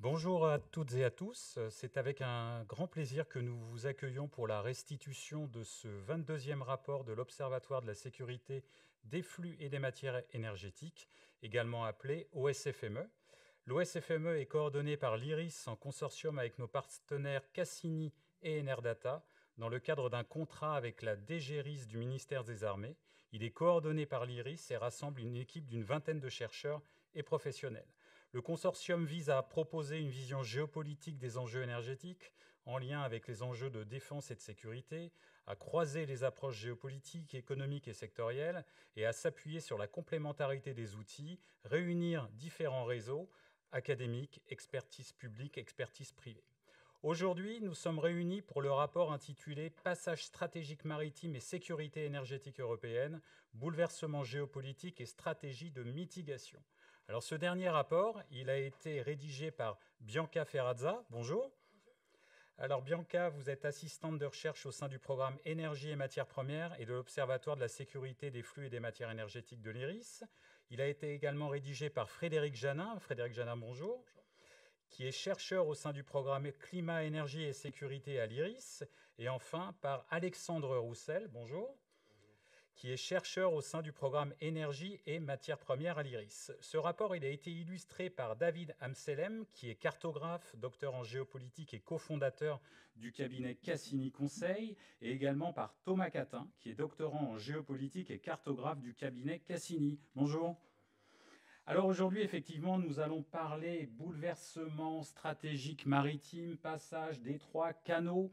Bonjour à toutes et à tous. C'est avec un grand plaisir que nous vous accueillons pour la restitution de ce 22e rapport de l'Observatoire de la sécurité des flux et des matières énergétiques, également appelé OSFME. L'OSFME est coordonné par l'IRIS en consortium avec nos partenaires Cassini et Enerdata dans le cadre d'un contrat avec la DGRIS du ministère des Armées. Il est coordonné par l'IRIS et rassemble une équipe d'une vingtaine de chercheurs et professionnels. Le consortium vise à proposer une vision géopolitique des enjeux énergétiques en lien avec les enjeux de défense et de sécurité, à croiser les approches géopolitiques, économiques et sectorielles et à s'appuyer sur la complémentarité des outils, réunir différents réseaux académiques, expertise publique, expertise privée. Aujourd'hui, nous sommes réunis pour le rapport intitulé Passage stratégique maritime et sécurité énergétique européenne, bouleversements géopolitiques et stratégie de mitigation. Alors ce dernier rapport, il a été rédigé par Bianca Ferrazza. Bonjour. Alors Bianca, vous êtes assistante de recherche au sein du programme Énergie et matières premières et de l'Observatoire de la sécurité des flux et des matières énergétiques de l'IRIS. Il a été également rédigé par Frédéric Janin. Frédéric Janin, bonjour. Qui est chercheur au sein du programme Climat, Énergie et Sécurité à l'IRIS. Et enfin par Alexandre Roussel. Bonjour. Qui est chercheur au sein du programme Énergie et matières premières à l'IRIS. Ce rapport il a été illustré par David Amselem, qui est cartographe, docteur en géopolitique et cofondateur du cabinet Cassini Conseil, et également par Thomas Catin, qui est doctorant en géopolitique et cartographe du cabinet Cassini. Bonjour. Alors aujourd'hui, effectivement, nous allons parler bouleversement stratégique maritime, passage détroit, canaux.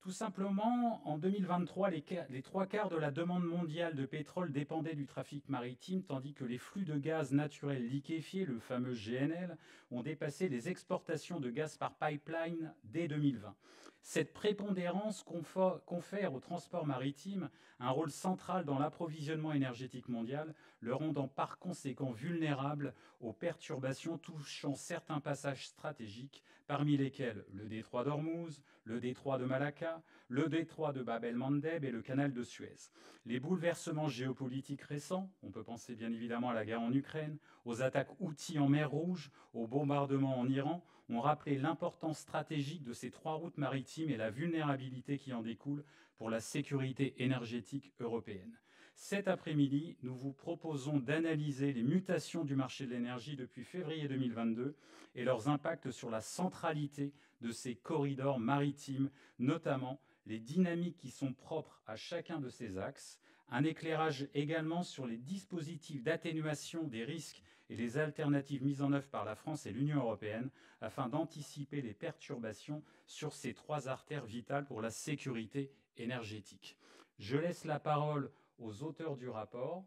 Tout simplement, en 2023, les trois quarts de la demande mondiale de pétrole dépendaient du trafic maritime, tandis que les flux de gaz naturel liquéfié, le fameux GNL, ont dépassé les exportations de gaz par pipeline dès 2020. Cette prépondérance confère au transport maritime un rôle central dans l'approvisionnement énergétique mondial, le rendant par conséquent vulnérable aux perturbations touchant certains passages stratégiques, parmi lesquels le détroit d'Ormuz, le détroit de Malacca, le détroit de Bab el-Mandeb et le canal de Suez. Les bouleversements géopolitiques récents, on peut penser bien évidemment à la guerre en Ukraine, aux attaques Houthis en mer Rouge, aux bombardements en Iran, ont rappelé l'importance stratégique de ces trois routes maritimes et la vulnérabilité qui en découle pour la sécurité énergétique européenne. Cet après-midi, nous vous proposons d'analyser les mutations du marché de l'énergie depuis février 2022 et leurs impacts sur la centralité de ces corridors maritimes, notamment les dynamiques qui sont propres à chacun de ces axes, un éclairage également sur les dispositifs d'atténuation des risques et les alternatives mises en œuvre par la France et l'Union européenne afin d'anticiper les perturbations sur ces trois artères vitales pour la sécurité énergétique. Je laisse la parole aux auteurs du rapport.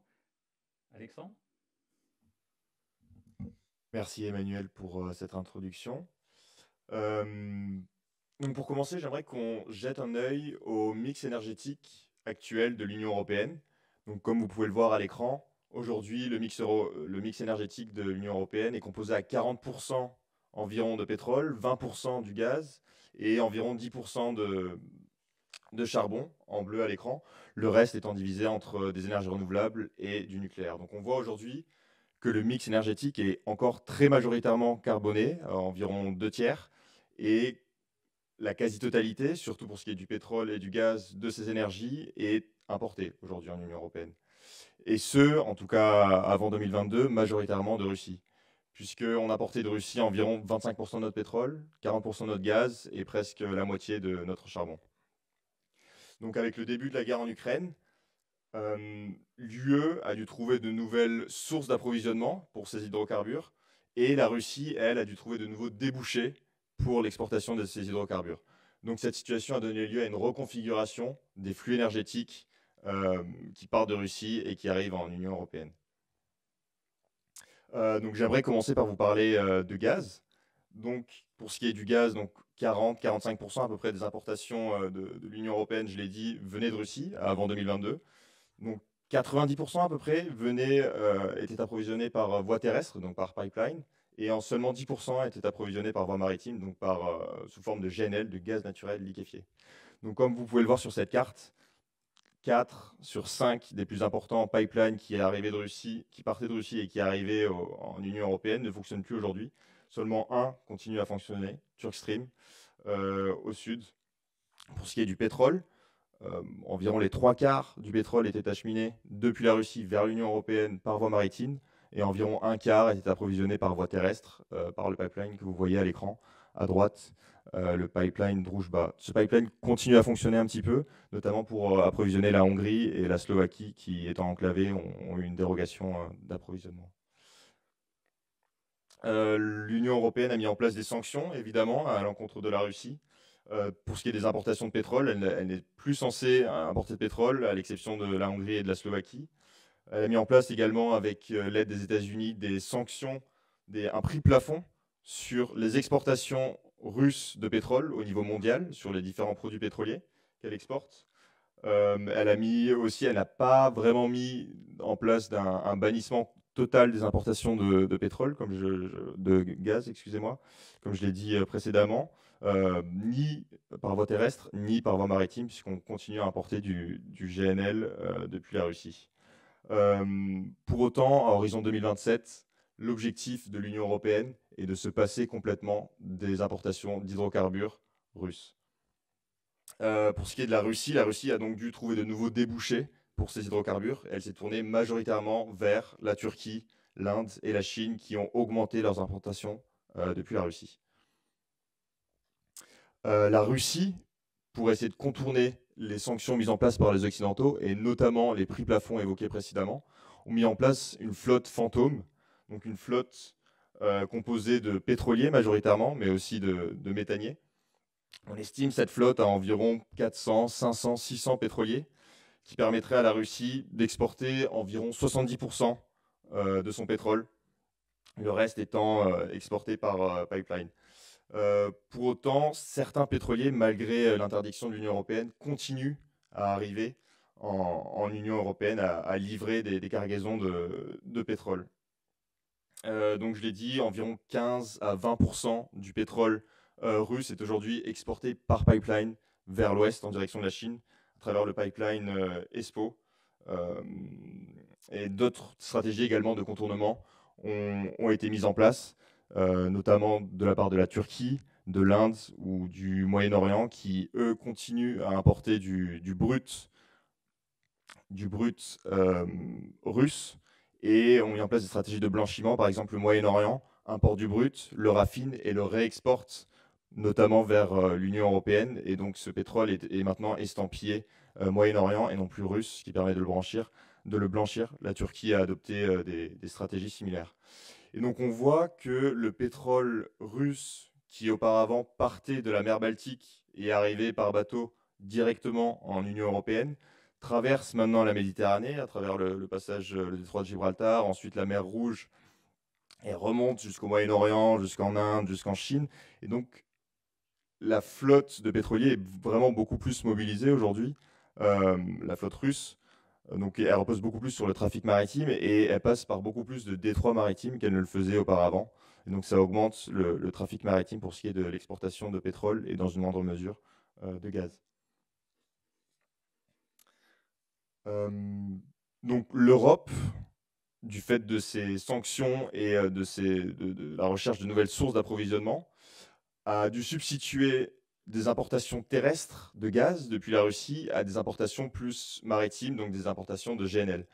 Alexandre ? Merci Emmanuel pour cette introduction. Donc pour commencer, j'aimerais qu'on jette un œil au mix énergétique actuel de l'Union européenne. Donc comme vous pouvez le voir à l'écran, aujourd'hui le mix énergétique de l'Union européenne est composé à 40% environ de pétrole, 20% du gaz et environ 10% de charbon, en bleu à l'écran, le reste étant divisé entre des énergies renouvelables et du nucléaire. Donc on voit aujourd'hui que le mix énergétique est encore très majoritairement carboné, environ 2 tiers, et la quasi-totalité, surtout pour ce qui est du pétrole et du gaz, de ces énergies est importée aujourd'hui en Union européenne. Et ce, en tout cas avant 2022, majoritairement de Russie, puisqu'on importait de Russie environ 25% de notre pétrole, 40% de notre gaz et presque la moitié de notre charbon. Donc avec le début de la guerre en Ukraine, l'UE a dû trouver de nouvelles sources d'approvisionnement pour ces hydrocarbures et la Russie, elle, a dû trouver de nouveaux débouchés pour l'exportation de ces hydrocarbures. Donc cette situation a donné lieu à une reconfiguration des flux énergétiques qui partent de Russie et qui arrivent en Union européenne. Donc j'aimerais commencer par vous parler de gaz. Donc pour ce qui est du gaz, donc 40-45% à peu près des importations de l'Union européenne, je l'ai dit, venaient de Russie avant 2022. Donc 90% à peu près étaient approvisionnés par voie terrestre, donc par pipeline, et en seulement 10% étaient approvisionnés par voie maritime, donc sous forme de GNL, de gaz naturel liquéfié. Donc comme vous pouvez le voir sur cette carte, 4 sur 5 des plus importants pipelines qui partaient de Russie et qui arrivaient en Union européenne ne fonctionnent plus aujourd'hui, Seulement un continue à fonctionner, Turkstream, au sud. Pour ce qui est du pétrole, environ les 3/4 du pétrole était acheminé depuis la Russie vers l'Union européenne par voie maritime, et environ 1/4 était approvisionné par voie terrestre, par le pipeline que vous voyez à l'écran à droite, le pipeline Druzhba. Ce pipeline continue à fonctionner un petit peu, notamment pour approvisionner la Hongrie et la Slovaquie, qui, étant enclavées, ont eu une dérogation d'approvisionnement. L'Union européenne a mis en place des sanctions, évidemment, à l'encontre de la Russie. Pour ce qui est des importations de pétrole, elle n'est plus censée importer de pétrole, à l'exception de la Hongrie et de la Slovaquie. Elle a mis en place également, avec l'aide des États-Unis, des sanctions, un prix plafond sur les exportations russes de pétrole au niveau mondial, sur les différents produits pétroliers qu'elle exporte. Elle n'a pas vraiment mis en place un bannissement total des importations de pétrole, de gaz, excusez-moi, comme je l'ai dit précédemment, ni par voie terrestre, ni par voie maritime, puisqu'on continue à importer du GNL depuis la Russie. Pour autant, à horizon 2027, l'objectif de l'Union européenne est de se passer complètement des importations d'hydrocarbures russes. Pour ce qui est de la Russie a donc dû trouver de nouveaux débouchés pour ces hydrocarbures. Elle s'est tournée majoritairement vers la Turquie, l'Inde et la Chine, qui ont augmenté leurs importations depuis la Russie. La Russie, pour essayer de contourner les sanctions mises en place par les Occidentaux, et notamment les prix plafonds évoqués précédemment, ont mis en place une flotte fantôme, donc une flotte composée de pétroliers majoritairement, mais aussi de méthaniers. On estime cette flotte à environ 400, 500, 600 pétroliers, qui permettrait à la Russie d'exporter environ 70% de son pétrole, le reste étant exporté par pipeline. Pour autant, certains pétroliers, malgré l'interdiction de l'Union européenne, continuent à arriver en Union européenne à livrer des cargaisons de pétrole. Donc je l'ai dit, environ 15 à 20% du pétrole russe est aujourd'hui exporté par pipeline vers l'ouest en direction de la Chine, à travers le pipeline ESPO. Et d'autres stratégies également de contournement ont été mises en place, notamment de la part de la Turquie, de l'Inde ou du Moyen-Orient, qui, eux, continuent à importer du brut russe, et ont mis en place des stratégies de blanchiment. Par exemple, le Moyen-Orient importe du brut, le raffine et le réexporte, notamment vers l'Union européenne. Et donc ce pétrole est maintenant estampillé Moyen-Orient et non plus russe, ce qui permet de le blanchir. La Turquie a adopté des stratégies similaires. Et donc on voit que le pétrole russe, qui auparavant partait de la mer Baltique et arrivait par bateau directement en Union européenne, traverse maintenant la Méditerranée à travers le passage, le détroit de Gibraltar, ensuite la mer Rouge, et remonte jusqu'au Moyen-Orient, jusqu'en Inde, jusqu'en Chine. Et donc la flotte de pétroliers est vraiment beaucoup plus mobilisée aujourd'hui, la flotte russe. Donc elle repose beaucoup plus sur le trafic maritime et elle passe par beaucoup plus de détroits maritimes qu'elle ne le faisait auparavant. Et donc ça augmente le trafic maritime pour ce qui est de l'exportation de pétrole et dans une moindre mesure de gaz. Donc l'Europe, du fait de ces sanctions et de la recherche de nouvelles sources d'approvisionnement, a dû substituer des importations terrestres de gaz depuis la Russie à des importations plus maritimes, donc des importations de GNL.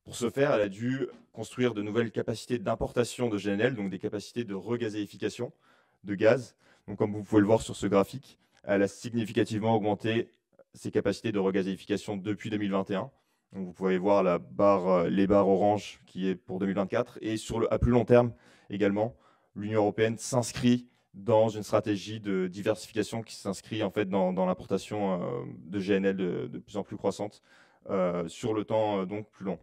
Pour ce faire, elle a dû construire de nouvelles capacités d'importation de GNL, donc des capacités de regazéification de gaz. Donc, comme vous pouvez le voir sur ce graphique, elle a significativement augmenté ses capacités de regazéification depuis 2021. Donc, vous pouvez voir les barres oranges qui est pour 2024. Et à plus long terme également, l'Union européenne s'inscrit dans une stratégie de diversification qui s'inscrit en fait dans l'importation de GNL de plus en plus croissante sur le temps donc plus long.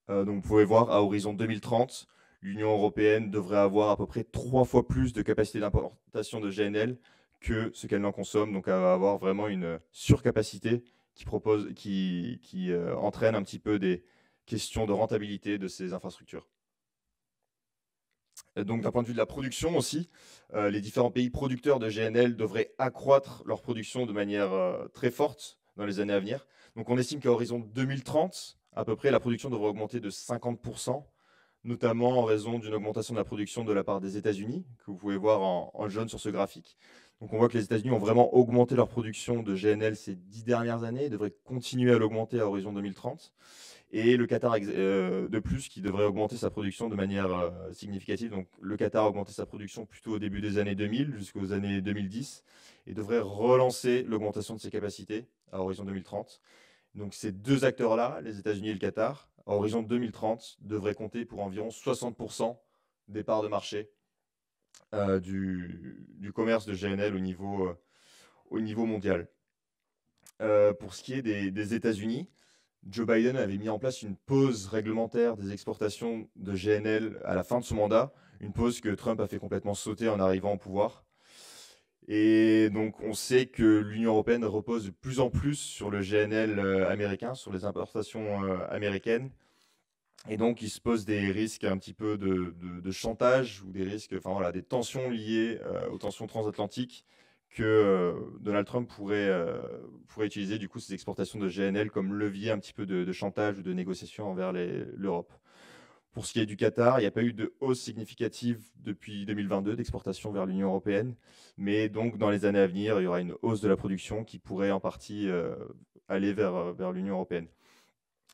Donc vous pouvez voir, à horizon 2030, l'Union européenne devrait avoir à peu près 3 fois plus de capacité d'importation de GNL que ce qu'elle en consomme. Donc elle va avoir vraiment une surcapacité qui entraîne un petit peu des questions de rentabilité de ces infrastructures. Donc d'un point de vue de la production aussi, les différents pays producteurs de GNL devraient accroître leur production de manière très forte dans les années à venir. Donc on estime qu'à horizon 2030, à peu près, la production devrait augmenter de 50%, notamment en raison d'une augmentation de la production de la part des États-Unis, que vous pouvez voir en jaune sur ce graphique. Donc on voit que les États-Unis ont vraiment augmenté leur production de GNL ces 10 dernières années et devraient continuer à l'augmenter à horizon 2030. Et le Qatar, de plus, qui devrait augmenter sa production de manière significative. Donc le Qatar a augmenté sa production plutôt au début des années 2000 jusqu'aux années 2010 et devrait relancer l'augmentation de ses capacités à horizon 2030. Donc ces deux acteurs-là, les États-Unis et le Qatar, à horizon 2030, devraient compter pour environ 60% des parts de marché du commerce de GNL au niveau mondial. Pour ce qui est des États-Unis, Joe Biden avait mis en place une pause réglementaire des exportations de GNL à la fin de son mandat, une pause que Trump a fait complètement sauter en arrivant au pouvoir. Et donc on sait que l'Union européenne repose de plus en plus sur le GNL américain, sur les importations américaines. Et donc il se pose des risques un petit peu de chantage ou des risques, enfin voilà, des tensions liées aux tensions transatlantiques que Donald Trump pourrait utiliser du coup ces exportations de GNL comme levier un petit peu de chantage ou de négociation envers l'Europe. Pour ce qui est du Qatar, il n'y a pas eu de hausse significative depuis 2022 d'exportation vers l'Union européenne, mais donc dans les années à venir, il y aura une hausse de la production qui pourrait en partie aller vers l'Union européenne.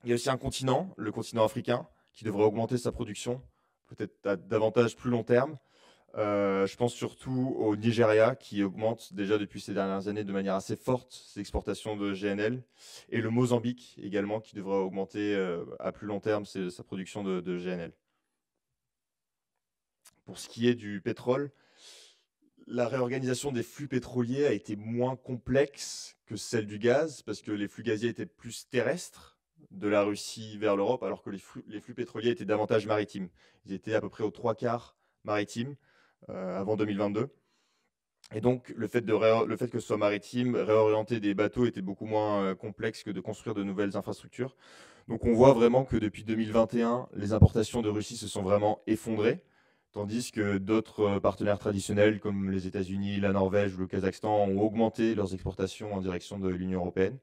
Il y a aussi un continent, le continent africain, qui devrait augmenter sa production, peut-être à davantage plus long terme. Je pense surtout au Nigeria, qui augmente déjà depuis ces dernières années de manière assez forte ses exportations de GNL, et le Mozambique également, qui devrait augmenter à plus long terme sa production de GNL. Pour ce qui est du pétrole, la réorganisation des flux pétroliers a été moins complexe que celle du gaz, parce que les flux gaziers étaient plus terrestres de la Russie vers l'Europe, alors que les flux pétroliers étaient davantage maritimes. Ils étaient à peu près aux 3/4 maritimes avant 2022. Et donc, le fait que ce soit maritime, réorienter des bateaux était beaucoup moins complexe que de construire de nouvelles infrastructures. Donc, on voit vraiment que depuis 2021, les importations de Russie se sont vraiment effondrées, tandis que d'autres partenaires traditionnels comme les États-Unis, la Norvège ou le Kazakhstan ont augmenté leurs exportations en direction de l'Union européenne.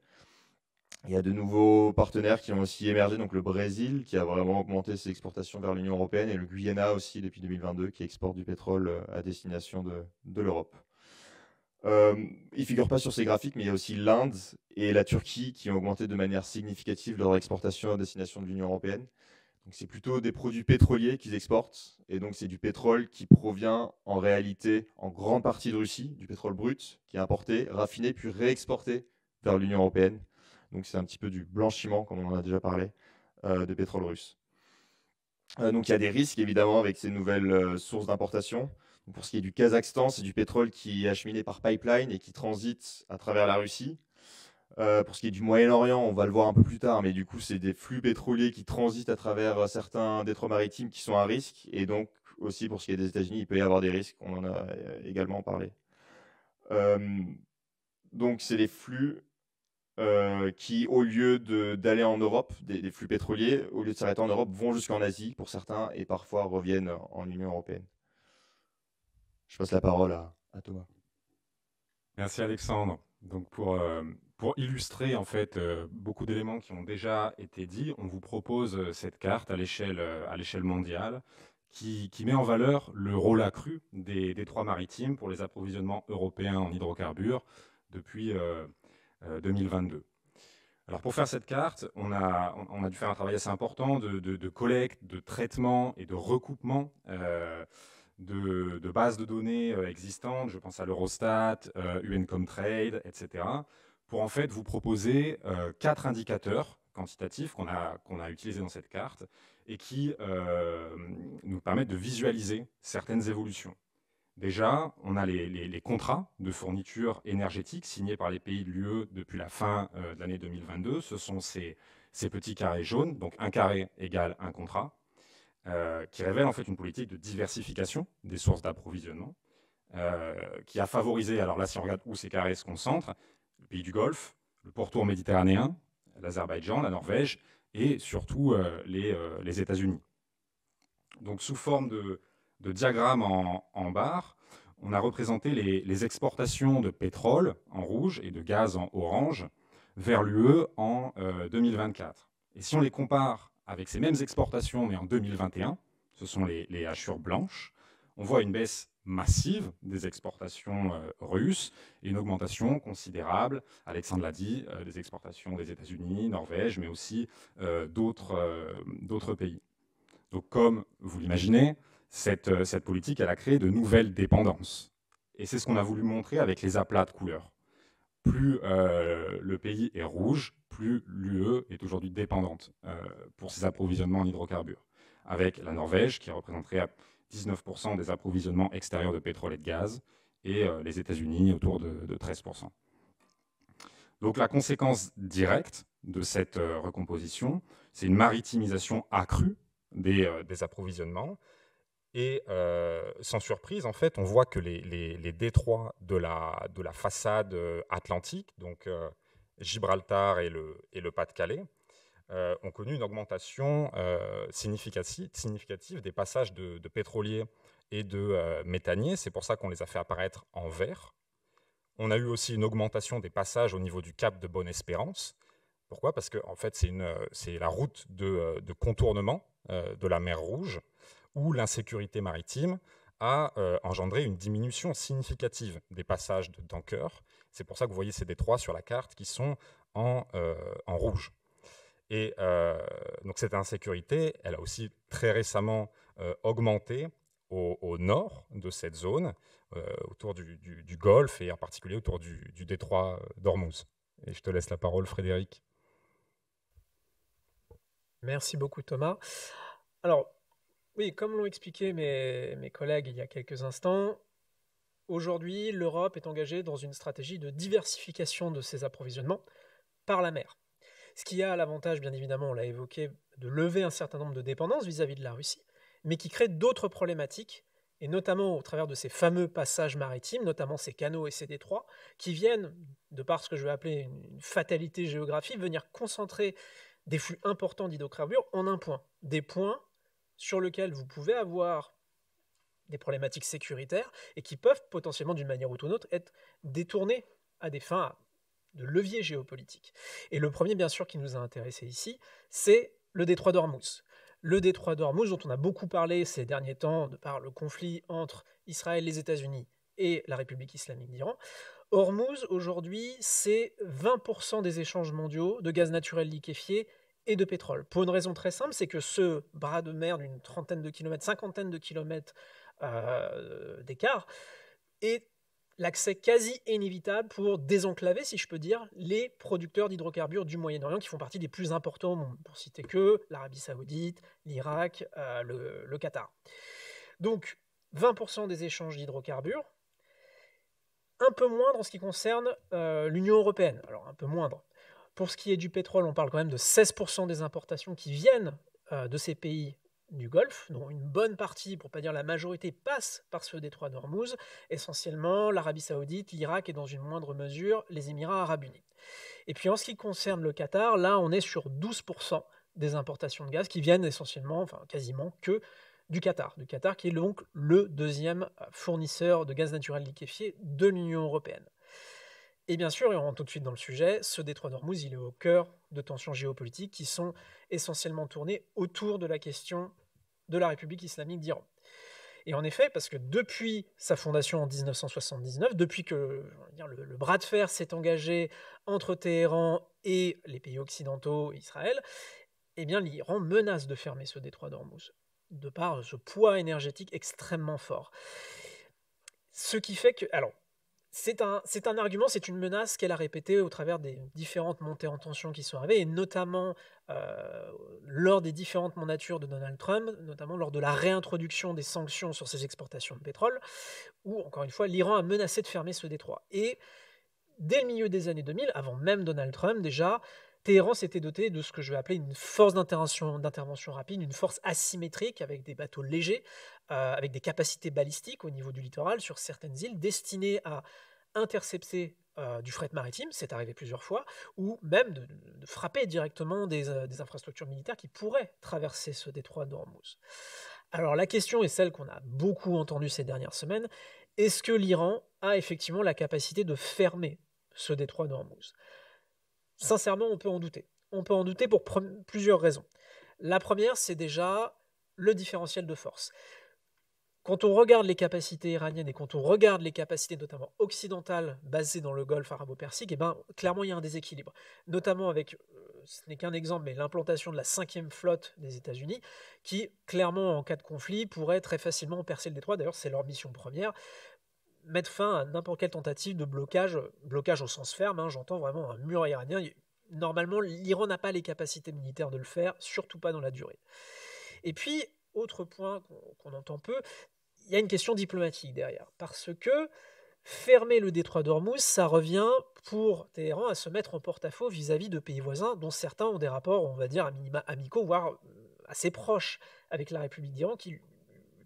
Il y a de nouveaux partenaires qui ont aussi émergé, donc le Brésil qui a vraiment augmenté ses exportations vers l'Union européenne et le Guyana aussi depuis 2022 qui exporte du pétrole à destination de l'Europe. Il ne figure pas sur ces graphiques, mais il y a aussi l'Inde et la Turquie qui ont augmenté de manière significative leur exportation à destination de l'Union européenne. Donc c'est plutôt des produits pétroliers qu'ils exportent, et donc c'est du pétrole qui provient en réalité en grande partie de Russie, du pétrole brut qui est importé, raffiné puis réexporté vers l'Union européenne. Donc c'est un petit peu du blanchiment, comme on en a déjà parlé, de pétrole russe. Donc il y a des risques évidemment avec ces nouvelles sources d'importation. Pour ce qui est du Kazakhstan, c'est du pétrole qui est acheminé par pipeline et qui transite à travers la Russie. Pour ce qui est du Moyen-Orient, on va le voir un peu plus tard, mais du coup, c'est des flux pétroliers qui transitent à travers certains détroits maritimes qui sont à risque. Et donc, aussi pour ce qui est des États-Unis, il peut y avoir des risques, on en a également parlé. Donc, c'est les flux qui, au lieu d'aller en Europe, des flux pétroliers, au lieu de s'arrêter en Europe, vont jusqu'en Asie pour certains et parfois reviennent en Union européenne. Je passe la parole à Thomas. Merci Alexandre. Donc pour illustrer en fait beaucoup d'éléments qui ont déjà été dits, on vous propose cette carte à l'échelle mondiale qui met en valeur le rôle accru des détroits maritimes pour les approvisionnements européens en hydrocarbures depuis 2022. Alors pour faire cette carte, on a dû faire un travail assez important de collecte, de traitement et de recoupement de bases de données existantes, je pense à l'Eurostat, UN-Comtrade, etc., pour en fait vous proposer 4 indicateurs quantitatifs qu'on a utilisés dans cette carte et qui nous permettent de visualiser certaines évolutions. Déjà, on a les contrats de fourniture énergétique signés par les pays de l'UE depuis la fin de l'année 2022. Ce sont ces petits carrés jaunes, donc un carré égale un contrat. Qui révèle en fait une politique de diversification des sources d'approvisionnement, qui a favorisé, alors là si on regarde où ces carrés se concentrent, le pays du Golfe, le pourtour méditerranéen, l'Azerbaïdjan, la Norvège et surtout les États-Unis. Donc sous forme de diagramme en barre, on a représenté les exportations de pétrole en rouge et de gaz en orange vers l'UE en 2024. Et si on les compare avec ces mêmes exportations, mais en 2021, ce sont les hachures blanches. On voit une baisse massive des exportations russes et une augmentation considérable, Alexandre l'a dit, des exportations des États-Unis, Norvège, mais aussi d'autres pays. Donc comme vous l'imaginez, cette politique, elle a créé de nouvelles dépendances. Et c'est ce qu'on a voulu montrer avec les aplats de couleurs. Plus le pays est rouge, plus l'UE est aujourd'hui dépendante pour ses approvisionnements en hydrocarbures. Avec la Norvège, qui représenterait 19% des approvisionnements extérieurs de pétrole et de gaz, et les États-Unis autour de 13%. Donc la conséquence directe de cette recomposition, c'est une maritimisation accrue des approvisionnements. Et sans surprise, en fait, on voit que les détroits de la façade atlantique, donc Gibraltar et le Pas-de-Calais, ont connu une augmentation significative des passages de pétroliers et de méthaniers. C'est pour ça qu'on les a fait apparaître en vert. On a eu aussi une augmentation des passages au niveau du cap de Bonne-Espérance. Pourquoi ? Parce que en fait, c'est la route de contournement de la mer Rouge, où l'insécurité maritime a engendré une diminution significative des passages de tankers. C'est pour ça que vous voyez ces détroits sur la carte qui sont en rouge. Et donc cette insécurité, elle a aussi très récemment augmenté au nord de cette zone, autour du Golfe et en particulier autour du détroit d'Ormuz. Et je te laisse la parole, Frédéric. Merci beaucoup, Thomas. Alors, oui, comme l'ont expliqué mes collègues il y a quelques instants, aujourd'hui, l'Europe est engagée dans une stratégie de diversification de ses approvisionnements par la mer. Ce qui a l'avantage, bien évidemment, on l'a évoqué, de lever un certain nombre de dépendances vis-à-vis de la Russie, mais qui crée d'autres problématiques, et notamment au travers de ces fameux passages maritimes, notamment ces canaux et ces détroits, qui viennent, de par ce que je vais appeler une fatalité géographique, venir concentrer des flux importants d'hydrocarbures en un point. Des points sur lesquels vous pouvez avoir des problématiques sécuritaires et qui peuvent potentiellement, d'une manière ou d'une autre, être détournés à des fins de levier géopolitique. Et le premier, bien sûr, qui nous a intéressés ici, c'est le détroit d'Ormuz. Le détroit d'Ormuz, dont on a beaucoup parlé ces derniers temps, de par le conflit entre Israël, les États-Unis et la République islamique d'Iran. Ormuz, aujourd'hui, c'est 20% des échanges mondiaux de gaz naturel liquéfié et de pétrole. Pour une raison très simple, c'est que ce bras de mer d'une trentaine de kilomètres, cinquantaine de kilomètres d'écart est l'accès quasi inévitable pour désenclaver, si je peux dire, les producteurs d'hydrocarbures du Moyen-Orient qui font partie des plus importants au monde, pour citer que l'Arabie Saoudite, l'Irak, le Qatar. Donc, 20% des échanges d'hydrocarbures, un peu moindre en ce qui concerne l'Union européenne. Alors, un peu moindre. Pour ce qui est du pétrole, on parle quand même de 16% des importations qui viennent de ces pays du Golfe, dont une bonne partie, pour ne pas dire la majorité, passe par ce détroit d'Ormuz, essentiellement l'Arabie Saoudite, l'Irak et dans une moindre mesure les Émirats Arabes Unis. Et puis en ce qui concerne le Qatar, là on est sur 12% des importations de gaz qui viennent essentiellement, enfin quasiment que du Qatar qui est donc le deuxième fournisseur de gaz naturel liquéfié de l'Union européenne. Et bien sûr, et on rentre tout de suite dans le sujet, ce détroit d'Ormuz, il est au cœur de tensions géopolitiques qui sont essentiellement tournées autour de la question de la République islamique d'Iran. Et en effet, parce que depuis sa fondation en 1979, depuis que le bras de fer s'est engagé entre Téhéran et les pays occidentaux et Israël, eh bien l'Iran menace de fermer ce détroit d'Ormuz, de par ce poids énergétique extrêmement fort. Ce qui fait que... Alors, c'est un argument, c'est une menace qu'elle a répétée au travers des différentes montées en tension qui sont arrivées, et notamment lors des différentes mandatures de Donald Trump, notamment lors de la réintroduction des sanctions sur ses exportations de pétrole, où, encore une fois, l'Iran a menacé de fermer ce détroit. Et dès le milieu des années 2000, avant même Donald Trump, déjà, Téhéran s'était doté de ce que je vais appeler une force d'intervention rapide, une force asymétrique avec des bateaux légers, avec des capacités balistiques au niveau du littoral sur certaines îles, destinées à intercepter du fret maritime, c'est arrivé plusieurs fois, ou même de frapper directement des infrastructures militaires qui pourraient traverser ce détroit d'Ormuz. Alors la question est celle qu'on a beaucoup entendue ces dernières semaines, est-ce que l'Iran a effectivement la capacité de fermer ce détroit d'Ormuz ? Sincèrement, on peut en douter. On peut en douter pour plusieurs raisons. La première, c'est déjà le différentiel de force. Quand on regarde les capacités iraniennes et quand on regarde les capacités notamment occidentales basées dans le Golfe arabo-persique, clairement il y a un déséquilibre. Notamment avec, ce n'est qu'un exemple, mais l'implantation de la 5e flotte des États-Unis, qui clairement en cas de conflit pourrait très facilement percer le détroit. D'ailleurs c'est leur mission première, mettre fin à n'importe quelle tentative de blocage au sens ferme, j'entends vraiment un mur iranien. Normalement l'Iran n'a pas les capacités militaires de le faire, surtout pas dans la durée. Et puis, autre point qu'on entend peu, il y a une question diplomatique derrière. Parce que fermer le détroit d'Ormuz, ça revient pour Téhéran à se mettre en porte-à-faux vis-à-vis de pays voisins dont certains ont des rapports, on va dire, à minima amicaux, voire assez proches avec la République d'Iran, qui lui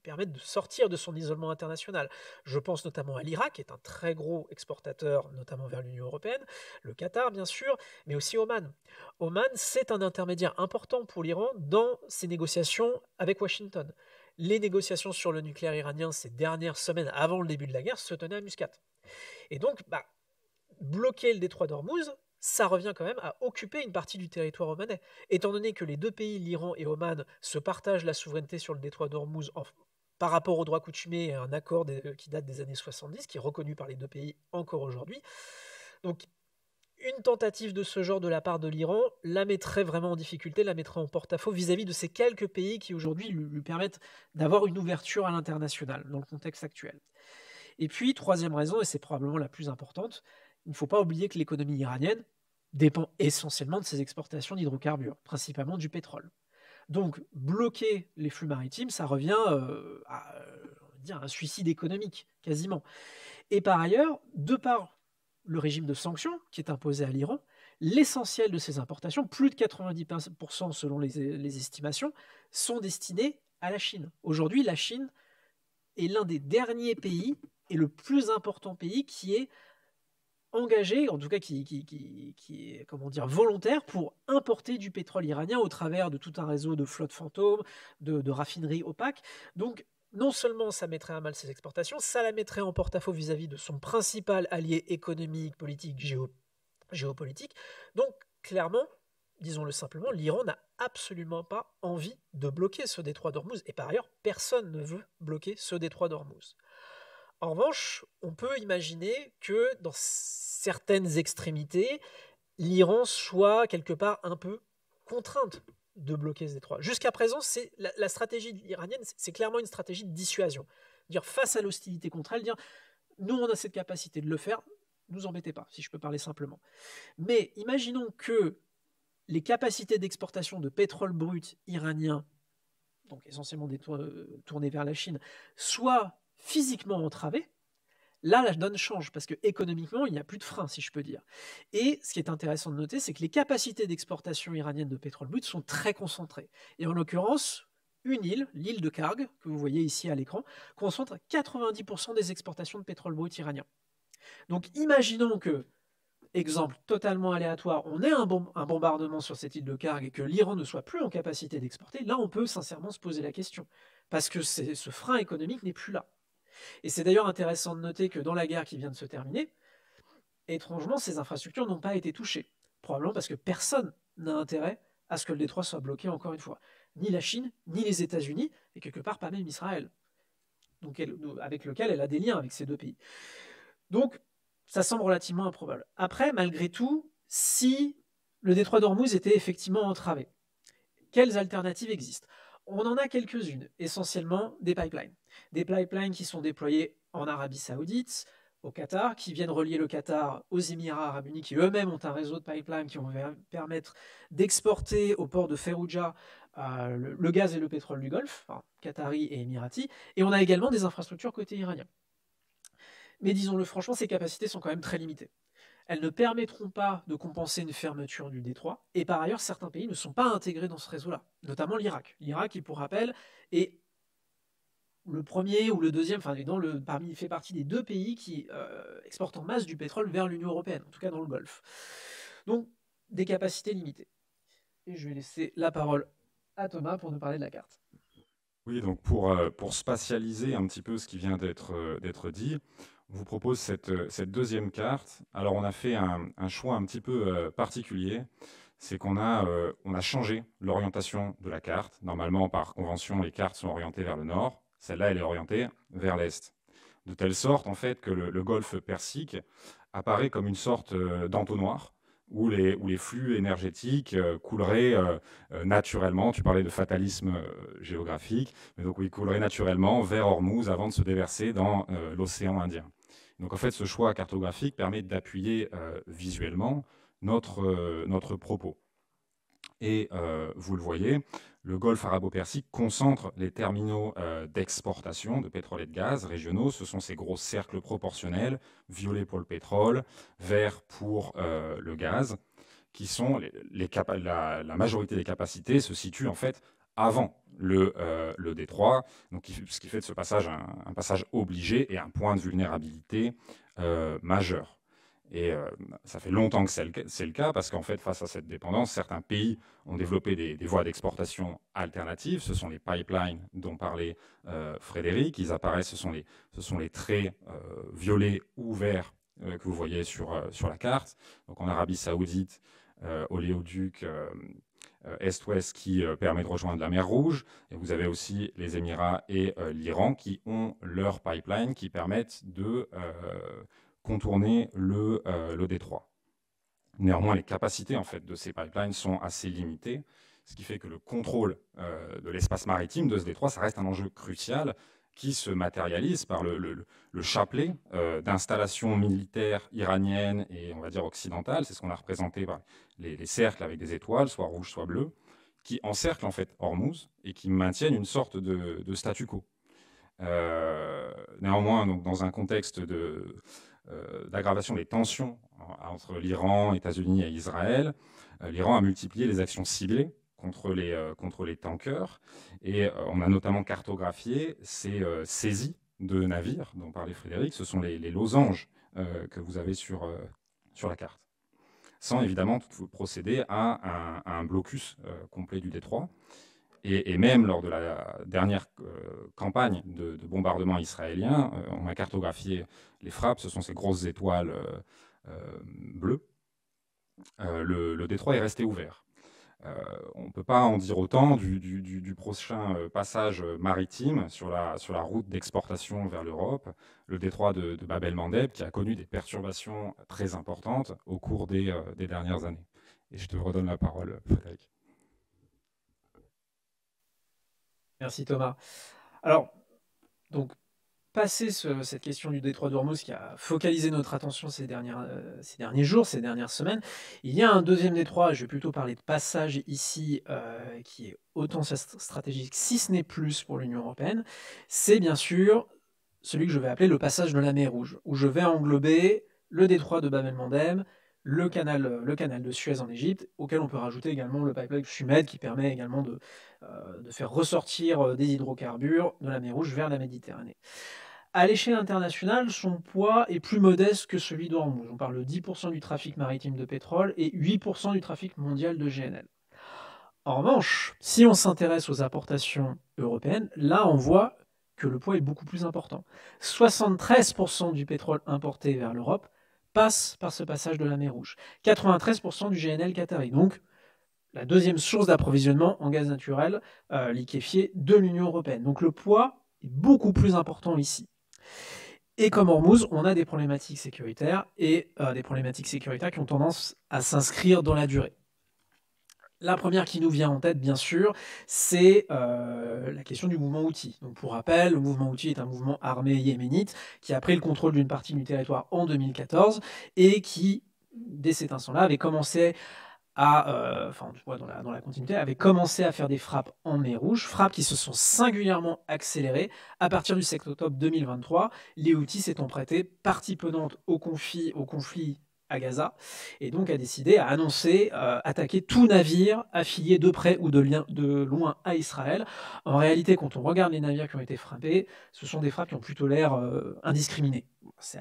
permettent de sortir de son isolement international. Je pense notamment à l'Irak, qui est un très gros exportateur, notamment vers l'Union européenne, le Qatar, bien sûr, mais aussi Oman. Oman, c'est un intermédiaire important pour l'Iran dans ses négociations avec Washington. Les négociations sur le nucléaire iranien ces dernières semaines avant le début de la guerre se tenaient à Muscat. Et donc, bloquer le détroit d'Ormuz, ça revient quand même à occuper une partie du territoire omanais. Étant donné que les deux pays, l'Iran et Oman, se partagent la souveraineté sur le détroit d'Ormuz par rapport au droit coutumier et à un accord qui date des années 70, qui est reconnu par les deux pays encore aujourd'hui. Donc, une tentative de ce genre de la part de l'Iran la mettrait vraiment en difficulté, la mettrait en porte-à-faux vis-à-vis de ces quelques pays qui aujourd'hui lui permettent d'avoir une ouverture à l'international dans le contexte actuel. Et puis, troisième raison, et c'est probablement la plus importante, il ne faut pas oublier que l'économie iranienne dépend essentiellement de ses exportations d'hydrocarbures, principalement du pétrole. Donc, bloquer les flux maritimes, ça revient à un suicide économique, quasiment. Et par ailleurs, de par le régime de sanctions qui est imposé à l'Iran, l'essentiel de ces importations, plus de 90% selon les estimations, sont destinées à la Chine. Aujourd'hui, la Chine est l'un des derniers pays et le plus important pays qui est engagé, en tout cas qui est volontaire pour importer du pétrole iranien au travers de tout un réseau de flottes fantômes, de raffineries opaques. Donc, non seulement ça mettrait à mal ses exportations, ça la mettrait en porte-à-faux vis-à-vis de son principal allié économique, politique, géopolitique. Donc, clairement, disons-le simplement, l'Iran n'a absolument pas envie de bloquer ce détroit d'Ormuz. Et par ailleurs, personne ne veut bloquer ce détroit d'Ormuz. En revanche, on peut imaginer que dans certaines extrémités, l'Iran soit quelque part un peu contrainte de bloquer ce détroit. Jusqu'à présent, c'est la stratégie iranienne, c'est clairement une stratégie de dissuasion. Dire face à l'hostilité contre elle, dire nous on a cette capacité de le faire, ne nous embêtez pas, si je peux parler simplement. Mais imaginons que les capacités d'exportation de pétrole brut iranien, donc essentiellement tournées vers la Chine, soient physiquement entravées. Là, la donne change parce que économiquement, il n'y a plus de frein, si je peux dire. Et ce qui est intéressant de noter, c'est que les capacités d'exportation iranienne de pétrole brut sont très concentrées. Et en l'occurrence, une île, l'île de Karg, que vous voyez ici à l'écran, concentre 90% des exportations de pétrole brut iranien. Donc imaginons que, exemple totalement aléatoire, on ait un bombardement sur cette île de Karg et que l'Iran ne soit plus en capacité d'exporter, là on peut sincèrement se poser la question. Parce que ce frein économique n'est plus là. Et c'est d'ailleurs intéressant de noter que dans la guerre qui vient de se terminer, étrangement, ces infrastructures n'ont pas été touchées. Probablement parce que personne n'a intérêt à ce que le détroit soit bloqué encore une fois. Ni la Chine, ni les États-Unis, et quelque part pas même Israël, donc avec lequel elle a des liens avec ces deux pays. Donc, ça semble relativement improbable. Après, malgré tout, si le détroit d'Ormuz était effectivement entravé, quelles alternatives existent ? On en a quelques-unes, essentiellement des pipelines. Des pipelines qui sont déployés en Arabie Saoudite, au Qatar, qui viennent relier le Qatar aux Émirats Arabes Unis, qui eux-mêmes ont un réseau de pipelines qui vont permettre d'exporter au port de Fallujah le gaz et le pétrole du Golfe, qatari et émirati. Et on a également des infrastructures côté iranien. Mais disons-le franchement, ces capacités sont quand même très limitées. Elles ne permettront pas de compenser une fermeture du détroit. Et par ailleurs, certains pays ne sont pas intégrés dans ce réseau-là, notamment l'Irak. L'Irak, qui pour rappel, est le premier ou le deuxième, fait partie des deux pays qui exportent en masse du pétrole vers l'Union européenne, en tout cas dans le Golfe. Donc, des capacités limitées. Et je vais laisser la parole à Thomas pour nous parler de la carte. Oui, donc pour spatialiser un petit peu ce qui vient d'être dit, on vous propose cette deuxième carte. Alors, on a fait un choix un petit peu particulier. c'est qu'on a changé l'orientation de la carte. Normalement, par convention, les cartes sont orientées vers le nord. Celle-là, elle est orientée vers l'est. De telle sorte, en fait, que le golfe Persique apparaît comme une sorte d'entonnoir où les flux énergétiques couleraient naturellement. Tu parlais de fatalisme géographique, mais donc ils couleraient naturellement vers Hormuz avant de se déverser dans l'océan Indien. Donc en fait, ce choix cartographique permet d'appuyer visuellement notre propos. Et vous le voyez, le golfe arabo-persique concentre les terminaux d'exportation de pétrole et de gaz régionaux. Ce sont ces gros cercles proportionnels, violet pour le pétrole, vert pour le gaz, qui sont la majorité des capacités se situe en fait avant le détroit, donc ce qui fait de ce passage un passage obligé et un point de vulnérabilité majeur. Et ça fait longtemps que c'est le cas, parce qu'en fait, face à cette dépendance, certains pays ont développé des voies d'exportation alternatives. Ce sont les pipelines dont parlait Frédéric. Ils apparaissent, ce sont les traits violets ou verts que vous voyez sur la carte. Donc en Arabie Saoudite, oléoduc Est-Ouest qui permet de rejoindre la mer Rouge. Et vous avez aussi les Émirats et l'Iran qui ont leurs pipelines qui permettent de contourner le détroit. Néanmoins, les capacités en fait, de ces pipelines sont assez limitées, ce qui fait que le contrôle de l'espace maritime de ce détroit, ça reste un enjeu crucial qui se matérialise par le chapelet d'installations militaires iraniennes et on va dire occidentales. C'est ce qu'on a représenté par les cercles avec des étoiles, soit rouges, soit bleues, qui encerclent en fait Hormuz et qui maintiennent une sorte de statu quo. Néanmoins, donc, dans un contexte d'aggravation des tensions entre l'Iran, les États-Unis et Israël, l'Iran a multiplié les actions ciblées contre les tankers et on a notamment cartographié ces saisies de navires dont parlait Frédéric. Ce sont les losanges que vous avez sur la carte, sans évidemment procéder à un blocus complet du détroit. Et même lors de la dernière campagne de bombardement israélien, on a cartographié les frappes, ce sont ces grosses étoiles bleues. Le détroit est resté ouvert. On ne peut pas en dire autant du prochain passage maritime sur la route d'exportation vers l'Europe, le détroit de Bab el-Mandeb, qui a connu des perturbations très importantes au cours des dernières années. Et je te redonne la parole, Frédéric. Merci Thomas. Alors, donc, passé cette question du détroit d'Ormuz qui a focalisé notre attention ces derniers jours, ces dernières semaines, il y a un deuxième détroit, je vais plutôt parler de passage ici, qui est autant stratégique, si ce n'est plus pour l'Union européenne, c'est bien sûr celui que je vais appeler le passage de la mer Rouge, où je vais englober le détroit de Bab el-Mandeb, le canal de Suez en Égypte, auquel on peut rajouter également le pipeline Sumed qui permet également de faire ressortir des hydrocarbures de la mer Rouge vers la Méditerranée. À l'échelle internationale, son poids est plus modeste que celui d'Ormuz. On parle de 10% du trafic maritime de pétrole et 8% du trafic mondial de GNL. En revanche, si on s'intéresse aux importations européennes, là on voit que le poids est beaucoup plus important. 73% du pétrole importé vers l'Europe passe par ce passage de la mer Rouge. 93% du GNL qatari, donc la deuxième source d'approvisionnement en gaz naturel liquéfié de l'Union européenne. Donc le poids est beaucoup plus important ici. Et comme Hormuz, on a des problématiques sécuritaires et des problématiques sécuritaires qui ont tendance à s'inscrire dans la durée. La première qui nous vient en tête, bien sûr, c'est la question du mouvement Houthi. Donc, pour rappel, le mouvement Houthi est un mouvement armé yéménite qui a pris le contrôle d'une partie du territoire en 2014 et qui, dès cet instant-là, avait commencé dans la continuité, avait commencé à faire des frappes en mer Rouge, frappes qui se sont singulièrement accélérées à partir du 7 octobre 2023, les Houthis s'étant prêtés partie prenante au conflit à Gaza, et donc a décidé, à annoncer attaquer tout navire affilié de près ou de loin à Israël. En réalité, quand on regarde les navires qui ont été frappés, ce sont des frappes qui ont plutôt l'air indiscriminées. Ça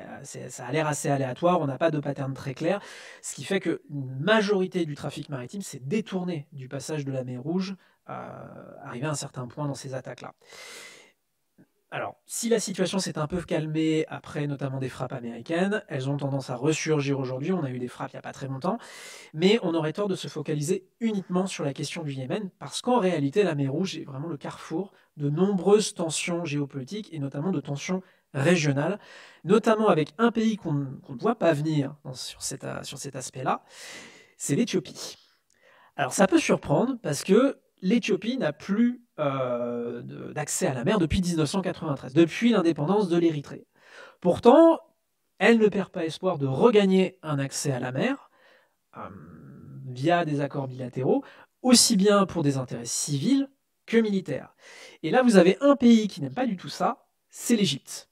a l'air assez aléatoire, on n'a pas de pattern très clair, ce qui fait qu'une majorité du trafic maritime s'est détournée du passage de la mer Rouge, arrivé à un certain point dans ces attaques-là. Alors, si la situation s'est un peu calmée après notamment des frappes américaines, elles ont tendance à ressurgir aujourd'hui. On a eu des frappes il n'y a pas très longtemps, mais on aurait tort de se focaliser uniquement sur la question du Yémen, parce qu'en réalité, la mer Rouge est vraiment le carrefour de nombreuses tensions géopolitiques et notamment de tensions régionales, notamment avec un pays qu'on ne voit pas venir sur cet aspect-là, c'est l'Éthiopie. Alors ça peut surprendre parce que l'Éthiopie n'a plus d'accès à la mer depuis 1993, depuis l'indépendance de l'Érythrée. Pourtant, elle ne perd pas espoir de regagner un accès à la mer via des accords bilatéraux, aussi bien pour des intérêts civils que militaires. Et là, vous avez un pays qui n'aime pas du tout ça, c'est l'Égypte.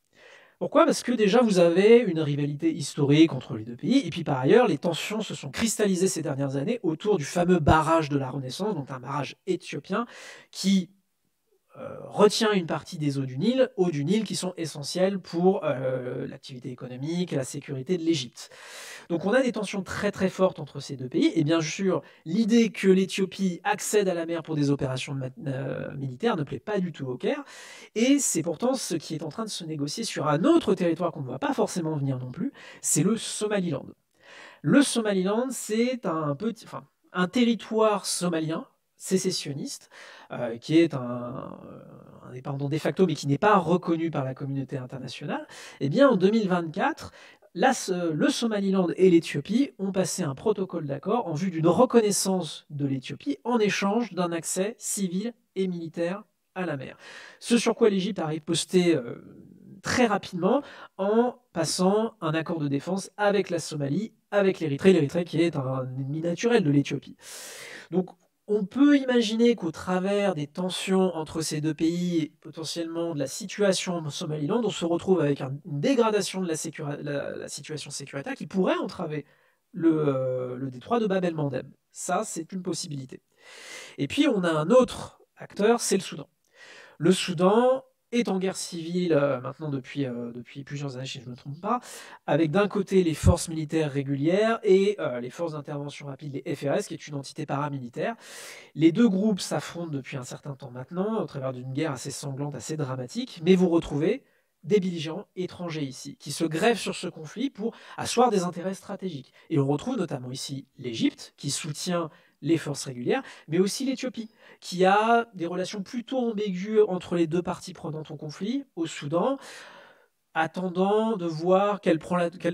Pourquoi? Parce que déjà, vous avez une rivalité historique entre les deux pays, et puis par ailleurs, les tensions se sont cristallisées ces dernières années autour du fameux barrage de la Renaissance, donc un barrage éthiopien qui retient une partie des eaux du Nil qui sont essentielles pour l'activité économique et la sécurité de l'Égypte. Donc on a des tensions très très fortes entre ces deux pays, et bien sûr, l'idée que l'Éthiopie accède à la mer pour des opérations militaires ne plaît pas du tout au Caire, et c'est pourtant ce qui est en train de se négocier sur un autre territoire qu'on ne voit pas forcément venir non plus, c'est le Somaliland. Le Somaliland, c'est un territoire somalien, sécessionniste, qui est un indépendant de facto, mais qui n'est pas reconnu par la communauté internationale. Eh bien, en 2024, le Somaliland et l'Éthiopie ont passé un protocole d'accord en vue d'une reconnaissance de l'Éthiopie en échange d'un accès civil et militaire à la mer. Ce sur quoi l'Égypte a riposté très rapidement en passant un accord de défense avec la Somalie, avec l'Érythrée qui est un ennemi naturel de l'Éthiopie. Donc on peut imaginer qu'au travers des tensions entre ces deux pays, et potentiellement de la situation au Somaliland, on se retrouve avec une dégradation de la situation sécuritaire qui pourrait entraver le détroit de Bab el-Mandeb. Ça, c'est une possibilité. Et puis, on a un autre acteur, c'est le Soudan. Le Soudan est en guerre civile maintenant depuis plusieurs années, si je ne me trompe pas, avec d'un côté les forces militaires régulières et les forces d'intervention rapide, les FRS, qui est une entité paramilitaire. Les deux groupes s'affrontent depuis un certain temps maintenant, au travers d'une guerre assez sanglante, assez dramatique, mais vous retrouvez des belligérants étrangers ici, qui se greffent sur ce conflit pour asseoir des intérêts stratégiques. Et on retrouve notamment ici l'Égypte, qui soutient les forces régulières, mais aussi l'Éthiopie, qui a des relations plutôt ambiguës entre les deux parties prenantes au conflit, au Soudan, attendant de voir quelle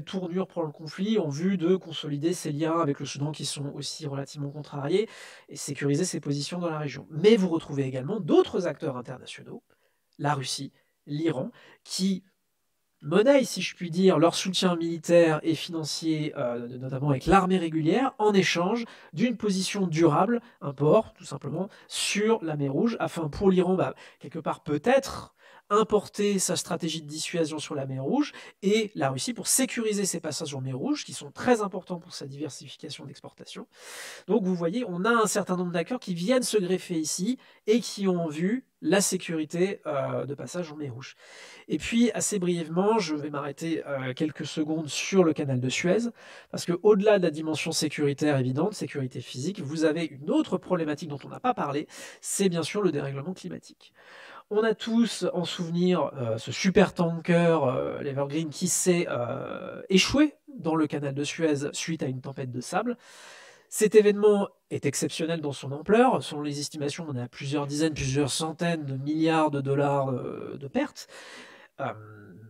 tournure prend le conflit en vue de consolider ses liens avec le Soudan qui sont aussi relativement contrariés et sécuriser ses positions dans la région. Mais vous retrouvez également d'autres acteurs internationaux, la Russie, l'Iran, qui monnaient, si je puis dire, leur soutien militaire et financier, notamment avec l'armée régulière, en échange d'une position durable, un port, tout simplement, sur la mer Rouge, afin pour l'Iran, quelque part peut-être, importer sa stratégie de dissuasion sur la mer Rouge, et la Russie pour sécuriser ses passages en mer Rouge, qui sont très importants pour sa diversification d'exportation. Donc vous voyez, on a un certain nombre d'acteurs qui viennent se greffer ici, et qui ont en vue la sécurité de passage en mer Rouge. Et puis, assez brièvement, je vais m'arrêter quelques secondes sur le canal de Suez, parce qu'au-delà de la dimension sécuritaire évidente, sécurité physique, vous avez une autre problématique dont on n'a pas parlé, c'est bien sûr le dérèglement climatique. On a tous en souvenir ce super tanker, l'Evergreen, qui s'est échoué dans le canal de Suez suite à une tempête de sable. Cet événement est exceptionnel dans son ampleur. Selon les estimations, on est à plusieurs dizaines, plusieurs centaines de milliards de dollars de pertes.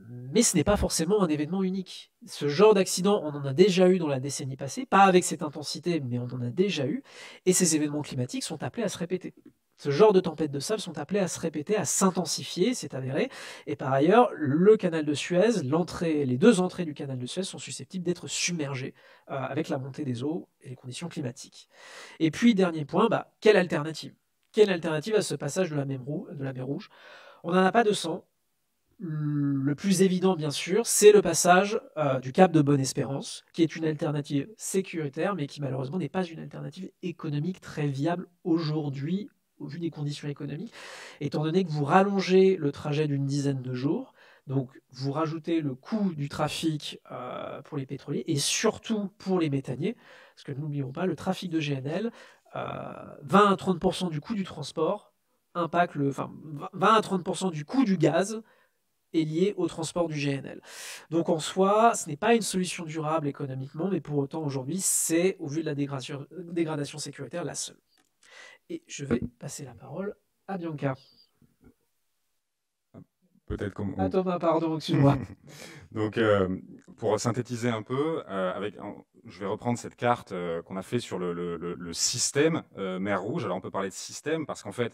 Mais ce n'est pas forcément un événement unique. Ce genre d'accident, on en a déjà eu dans la décennie passée, pas avec cette intensité, mais on en a déjà eu, et ces événements climatiques sont appelés à se répéter. Ce genre de tempêtes de sable sont appelés à se répéter, à s'intensifier, c'est avéré, et par ailleurs, le canal de Suez, les deux entrées du canal de Suez sont susceptibles d'être submergées avec la montée des eaux et les conditions climatiques. Et puis, dernier point, quelle alternative? Quelle alternative à ce passage de la mer Rouge? On n'en a pas de 100. Le plus évident, bien sûr, c'est le passage du cap de Bonne-Espérance, qui est une alternative sécuritaire, mais qui malheureusement n'est pas une alternative économique très viable aujourd'hui, au vu des conditions économiques, étant donné que vous rallongez le trajet d'une dizaine de jours, donc vous rajoutez le coût du trafic pour les pétroliers, et surtout pour les méthaniers, parce que n'oublions pas, le trafic de GNL, 20 à 30% du coût du transport, impacte 20 à 30% du coût du gaz, est lié au transport du GNL. Donc en soi, ce n'est pas une solution durable économiquement, mais pour autant aujourd'hui, c'est, au vu de la dégradation sécuritaire, la seule. Et je vais passer la parole à Bianca. Peut-être qu'on... Ah Thomas, pardon, excuse-moi. Donc, pour synthétiser un peu, je vais reprendre cette carte qu'on a fait sur le système mer Rouge. Alors, on peut parler de système parce qu'en fait,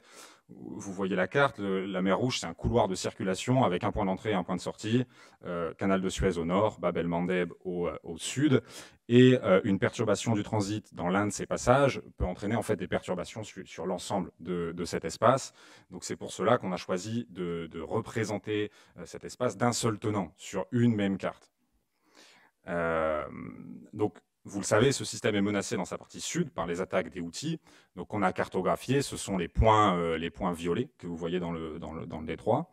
vous voyez la carte, la mer Rouge, c'est un couloir de circulation avec un point d'entrée et un point de sortie, canal de Suez au nord, Bab el-Mandeb au sud, et une perturbation du transit dans l'un de ces passages peut entraîner en fait des perturbations sur l'ensemble de cet espace. Donc c'est pour cela qu'on a choisi de représenter cet espace d'un seul tenant sur une même carte. Donc vous le savez, ce système est menacé dans sa partie sud par les attaques des Houthis. Donc on a cartographié, ce sont les points violets que vous voyez dans le détroit.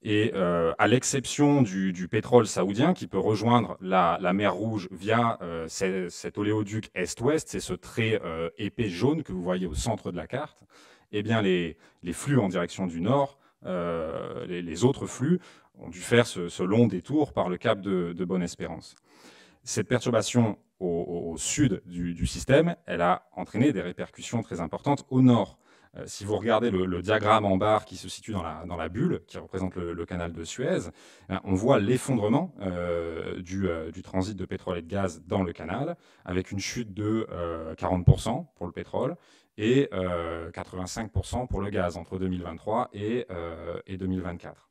Et à l'exception du pétrole saoudien qui peut rejoindre la mer Rouge via cet oléoduc est-ouest, c'est ce trait épais jaune que vous voyez au centre de la carte, eh bien les flux en direction du nord, les autres flux, ont dû faire ce long détour par le cap de Bonne-Espérance. Cette perturbation au sud du système, elle a entraîné des répercussions très importantes au nord. Si vous regardez le diagramme en barre qui se situe dans la bulle, qui représente le canal de Suez, on voit l'effondrement du transit de pétrole et de gaz dans le canal, avec une chute de 40% pour le pétrole et 85% pour le gaz entre 2023 et 2024.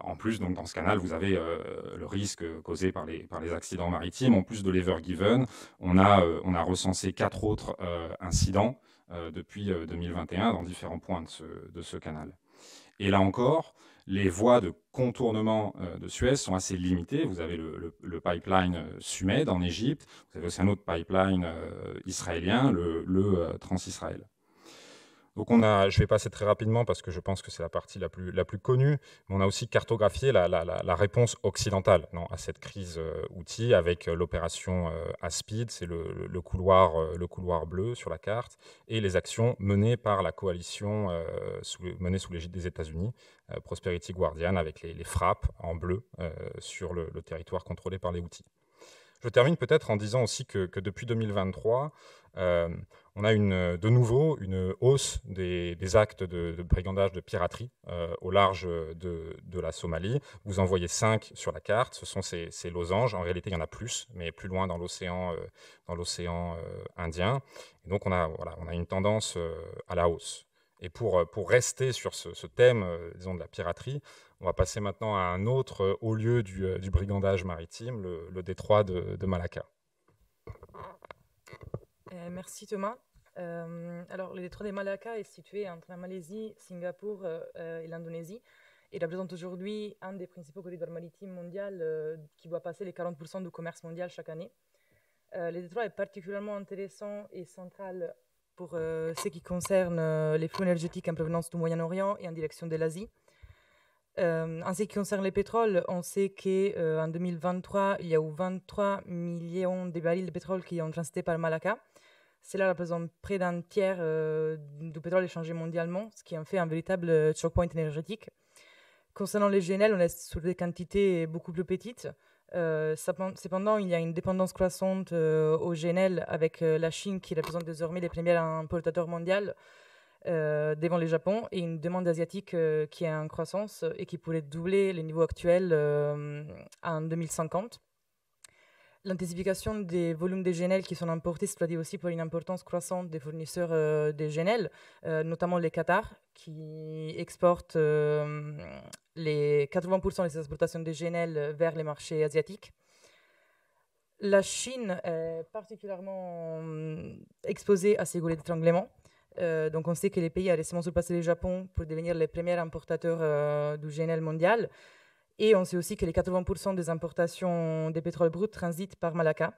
En plus, donc, dans ce canal, vous avez le risque causé par les accidents maritimes. En plus de l'Ever Given, on a recensé 4 autres incidents depuis 2021 dans différents points de ce canal. Et là encore, les voies de contournement de Suez sont assez limitées. Vous avez le pipeline Sumed en Égypte, vous avez aussi un autre pipeline israélien, le Trans-Israël. Donc je vais passer très rapidement parce que je pense que c'est la partie la plus connue, mais on a aussi cartographié la réponse occidentale à cette crise Houthi avec l'opération Aspid, c'est le couloir bleu sur la carte, et les actions menées par la coalition menée sous l'égide des États-Unis, Prosperity Guardian, avec les frappes en bleu sur le territoire contrôlé par les Houthis. Je termine peut-être en disant aussi que depuis 2023, on a de nouveau une hausse des actes de brigandage, de piraterie au large de la Somalie. Vous en voyez 5 sur la carte, ce sont ces losanges. En réalité, il y en a plus, mais plus loin dans l'océan Indien. Et donc, on a une tendance à la hausse. Et pour rester sur ce thème, disons, de la piraterie, on va passer maintenant à un autre haut lieu du brigandage maritime, le détroit de Malacca. Merci Thomas. Alors, le détroit de Malacca est situé entre la Malaisie, Singapour et l'Indonésie. Il représente aujourd'hui un des principaux corridors maritimes mondiaux qui doit passer les 40% du commerce mondial chaque année. Le détroit est particulièrement intéressant et central pour ce qui concerne les flux énergétiques en provenance du Moyen-Orient et en direction de l'Asie. En ce qui concerne les pétroles, on sait qu'en 2023, il y a eu 23 millions de barils de pétrole qui ont transité par Malacca. Cela représente près d'un tiers du pétrole échangé mondialement, ce qui en fait un véritable choke point énergétique. Concernant les GNL, on est sur des quantités beaucoup plus petites. Cependant, il y a une dépendance croissante au GNL avec la Chine qui représente désormais les premiers importateurs mondiaux devant le Japon et une demande asiatique qui est en croissance et qui pourrait doubler les niveaux actuels en 2050. L'intensification des volumes de GNL qui sont importés se traduit aussi par une importance croissante des fournisseurs de GNL, notamment les Qatar, qui exportent les 80% des exportations de GNL vers les marchés asiatiques. La Chine est particulièrement exposée à ces goulets d'étranglement. Donc on sait que les pays ont récemment surpassé le Japon pour devenir les premiers importateurs du GNL mondial. Et on sait aussi que les 80% des importations de pétrole brut transitent par Malacca.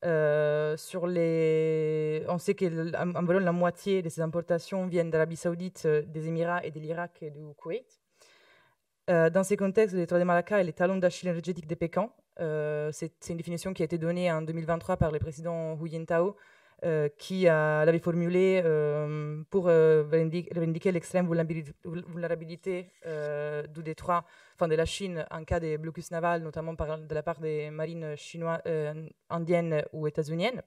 On sait qu'environ la moitié de ces importations viennent d'Arabie Saoudite, des Émirats et de l'Irak et du Koweït. Dans ces contextes, le détroit de Malacca est le talon d'Achille énergétique de Pékin. C'est une définition qui a été donnée en 2023 par le président Hu Jintao qui l'avait formulé pour revendiquer l'extrême vulnérabilité du détroit, enfin de la Chine en cas de blocus naval, notamment de la part des marines chinoises, indiennes ou états-uniennes.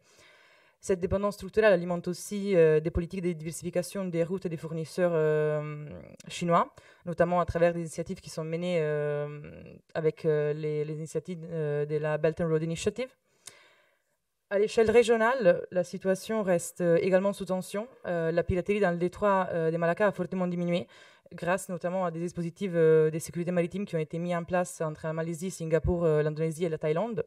Cette dépendance structurelle alimente aussi des politiques de diversification des routes et des fournisseurs chinois, notamment à travers des initiatives qui sont menées avec les initiatives de la Belt and Road Initiative. À l'échelle régionale, la situation reste également sous tension. La piraterie dans le détroit de Malacca a fortement diminué, grâce notamment à des dispositifs de sécurité maritime qui ont été mis en place entre la Malaisie, Singapour, l'Indonésie et la Thaïlande.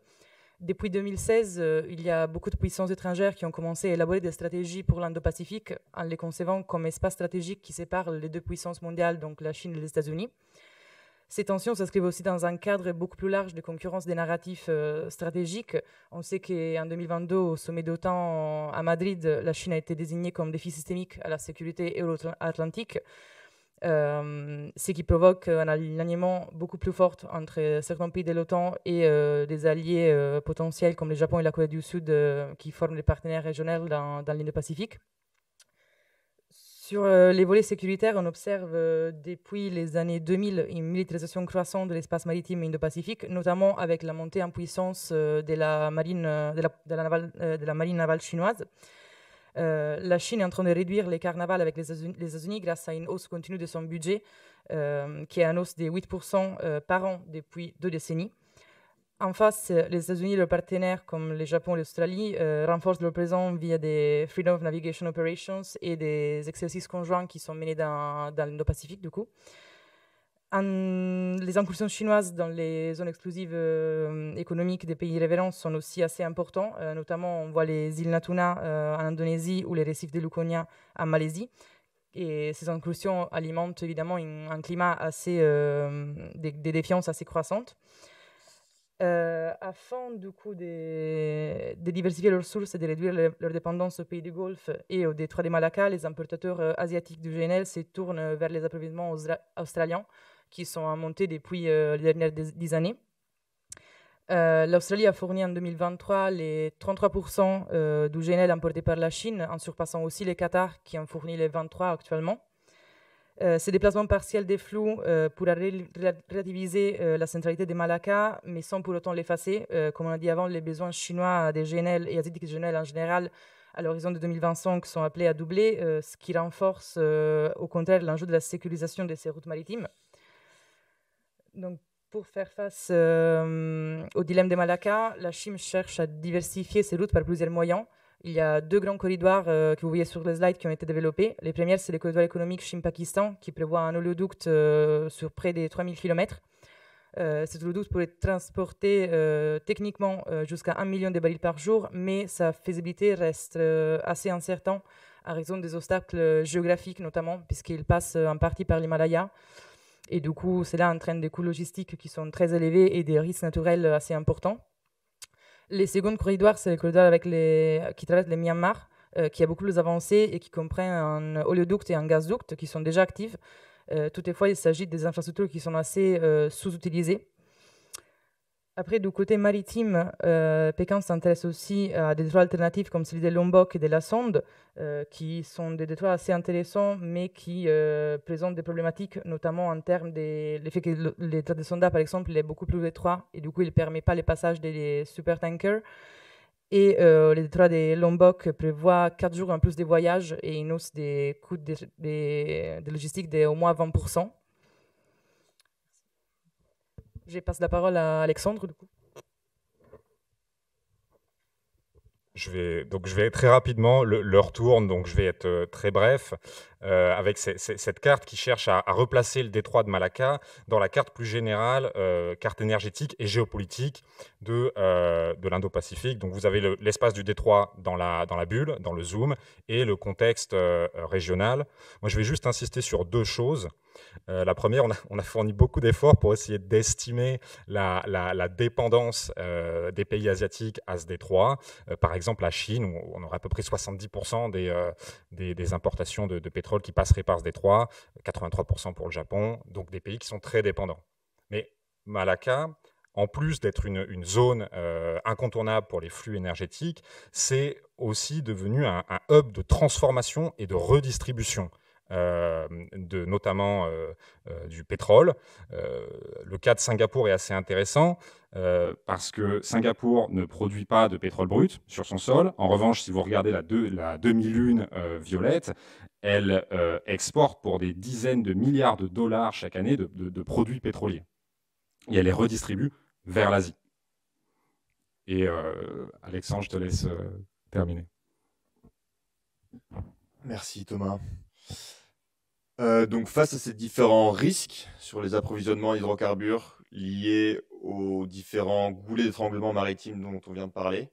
Depuis 2016, il y a beaucoup de puissances étrangères qui ont commencé à élaborer des stratégies pour l'Indo-Pacifique en les concevant comme espace stratégique qui sépare les deux puissances mondiales, donc la Chine et les États-Unis. Ces tensions s'inscrivent aussi dans un cadre beaucoup plus large de concurrence des narratifs stratégiques. On sait qu'en 2022, au sommet d'OTAN à Madrid, la Chine a été désignée comme défi systémique à la sécurité euro-atlantique, ce qui provoque un alignement beaucoup plus fort entre certains pays de l'OTAN et des alliés potentiels comme le Japon et la Corée du Sud qui forment des partenaires régionaux dans l'Indo-Pacifique. Sur les volets sécuritaires, on observe depuis les années 2000 une militarisation croissante de l'espace maritime indo-pacifique, notamment avec la montée en puissance de la marine navale chinoise. La Chine est en train de réduire l'écart naval avec les États-Unis grâce à une hausse continue de son budget, qui est en hausse de 8% par an depuis 2 décennies. En face, les États-Unis et leurs partenaires comme le Japon et l'Australie renforcent leur présence via des Freedom of Navigation Operations et des exercices conjoints qui sont menés dans l'Indo-Pacifique du coup. Les incursions chinoises dans les zones exclusives économiques des pays riverains sont aussi assez importantes. Notamment, on voit les îles Natuna en Indonésie ou les récifs de Luconia en Malaisie. Et ces incursions alimentent évidemment un climat assez, des défiances assez croissantes. Afin du coup de diversifier leurs sources et de réduire leur dépendance aux pays du Golfe et au détroit de Malacca, les importateurs asiatiques du GNL se tournent vers les approvisionnements australiens qui sont en montée depuis les dernières 10 années. L'Australie a fourni en 2023 les 33% du GNL importé par la Chine, en surpassant aussi les Qatar qui en fournit les 23% actuellement. Ces déplacements partiels des flux pourraient relativiser la centralité de Malacca, mais sans pour autant l'effacer. Comme on a dit avant, les besoins chinois des GNL et asiatiques GNL en général à l'horizon de 2025 sont appelés à doubler, ce qui renforce au contraire l'enjeu de la sécurisation de ces routes maritimes. Donc, pour faire face au dilemme de Malacca, la Chine cherche à diversifier ses routes par plusieurs moyens. Il y a 2 grands corridors que vous voyez sur les slides qui ont été développés. Les premiers, c'est le corridor économique Chine-Pakistan qui prévoit un oléoduc sur près de 3000 km. Cet oléoduc pourrait transporter techniquement jusqu'à 1 million de barils par jour, mais sa faisabilité reste assez incertaine à raison des obstacles géographiques notamment, puisqu'il passe en partie par l'Himalaya. Et du coup, cela entraîne des coûts logistiques qui sont très élevés et des risques naturels assez importants. Les seconds corridors, c'est le corridor qui traverse le Myanmar, qui a beaucoup plus avancé et qui comprend un oléoduc et un gazoduc qui sont déjà actifs. Toutefois, il s'agit des infrastructures qui sont assez sous-utilisées. Après, du côté maritime, Pékin s'intéresse aussi à des détroits alternatifs comme celui de Lombok et de la Sonde, qui sont des détroits assez intéressants, mais qui présentent des problématiques, notamment en termes de l'effet que le détroit de Sonda, par exemple, il est beaucoup plus étroit et du coup, il ne permet pas le passage des supertankers. Et le détroit de Lombok prévoit 4 jours en plus de voyages et une hausse des coûts de logistique de au moins 20%. Je passe la parole à Alexandre, du coup. Je vais très rapidement, l'heure tourne, donc je vais être très bref, avec cette carte qui cherche à replacer le détroit de Malacca dans la carte plus générale, carte énergétique et géopolitique de l'Indo-Pacifique. Donc vous avez l'espace du détroit dans la bulle, dans le zoom, et le contexte régional. Moi, je vais juste insister sur 2 choses. La première, on a fourni beaucoup d'efforts pour essayer d'estimer la dépendance des pays asiatiques à ce détroit. Par exemple, la Chine, où on aurait à peu près 70% des importations de pétrole qui passeraient par ce détroit, 83% pour le Japon, donc des pays qui sont très dépendants. Mais Malacca, en plus d'être une zone incontournable pour les flux énergétiques, c'est aussi devenu un hub de transformation et de redistribution. Notamment du pétrole. Le cas de Singapour est assez intéressant parce que Singapour ne produit pas de pétrole brut sur son sol. En revanche, si vous regardez la demi-lune violette, elle exporte pour des dizaines de milliards de dollars chaque année de produits pétroliers. Et elle les redistribue vers l'Asie. Et Alexandre, je te laisse terminer. Merci Thomas. Donc face à ces différents risques sur les approvisionnements en hydrocarbures liés aux différents goulets d'étranglement maritime dont on vient de parler,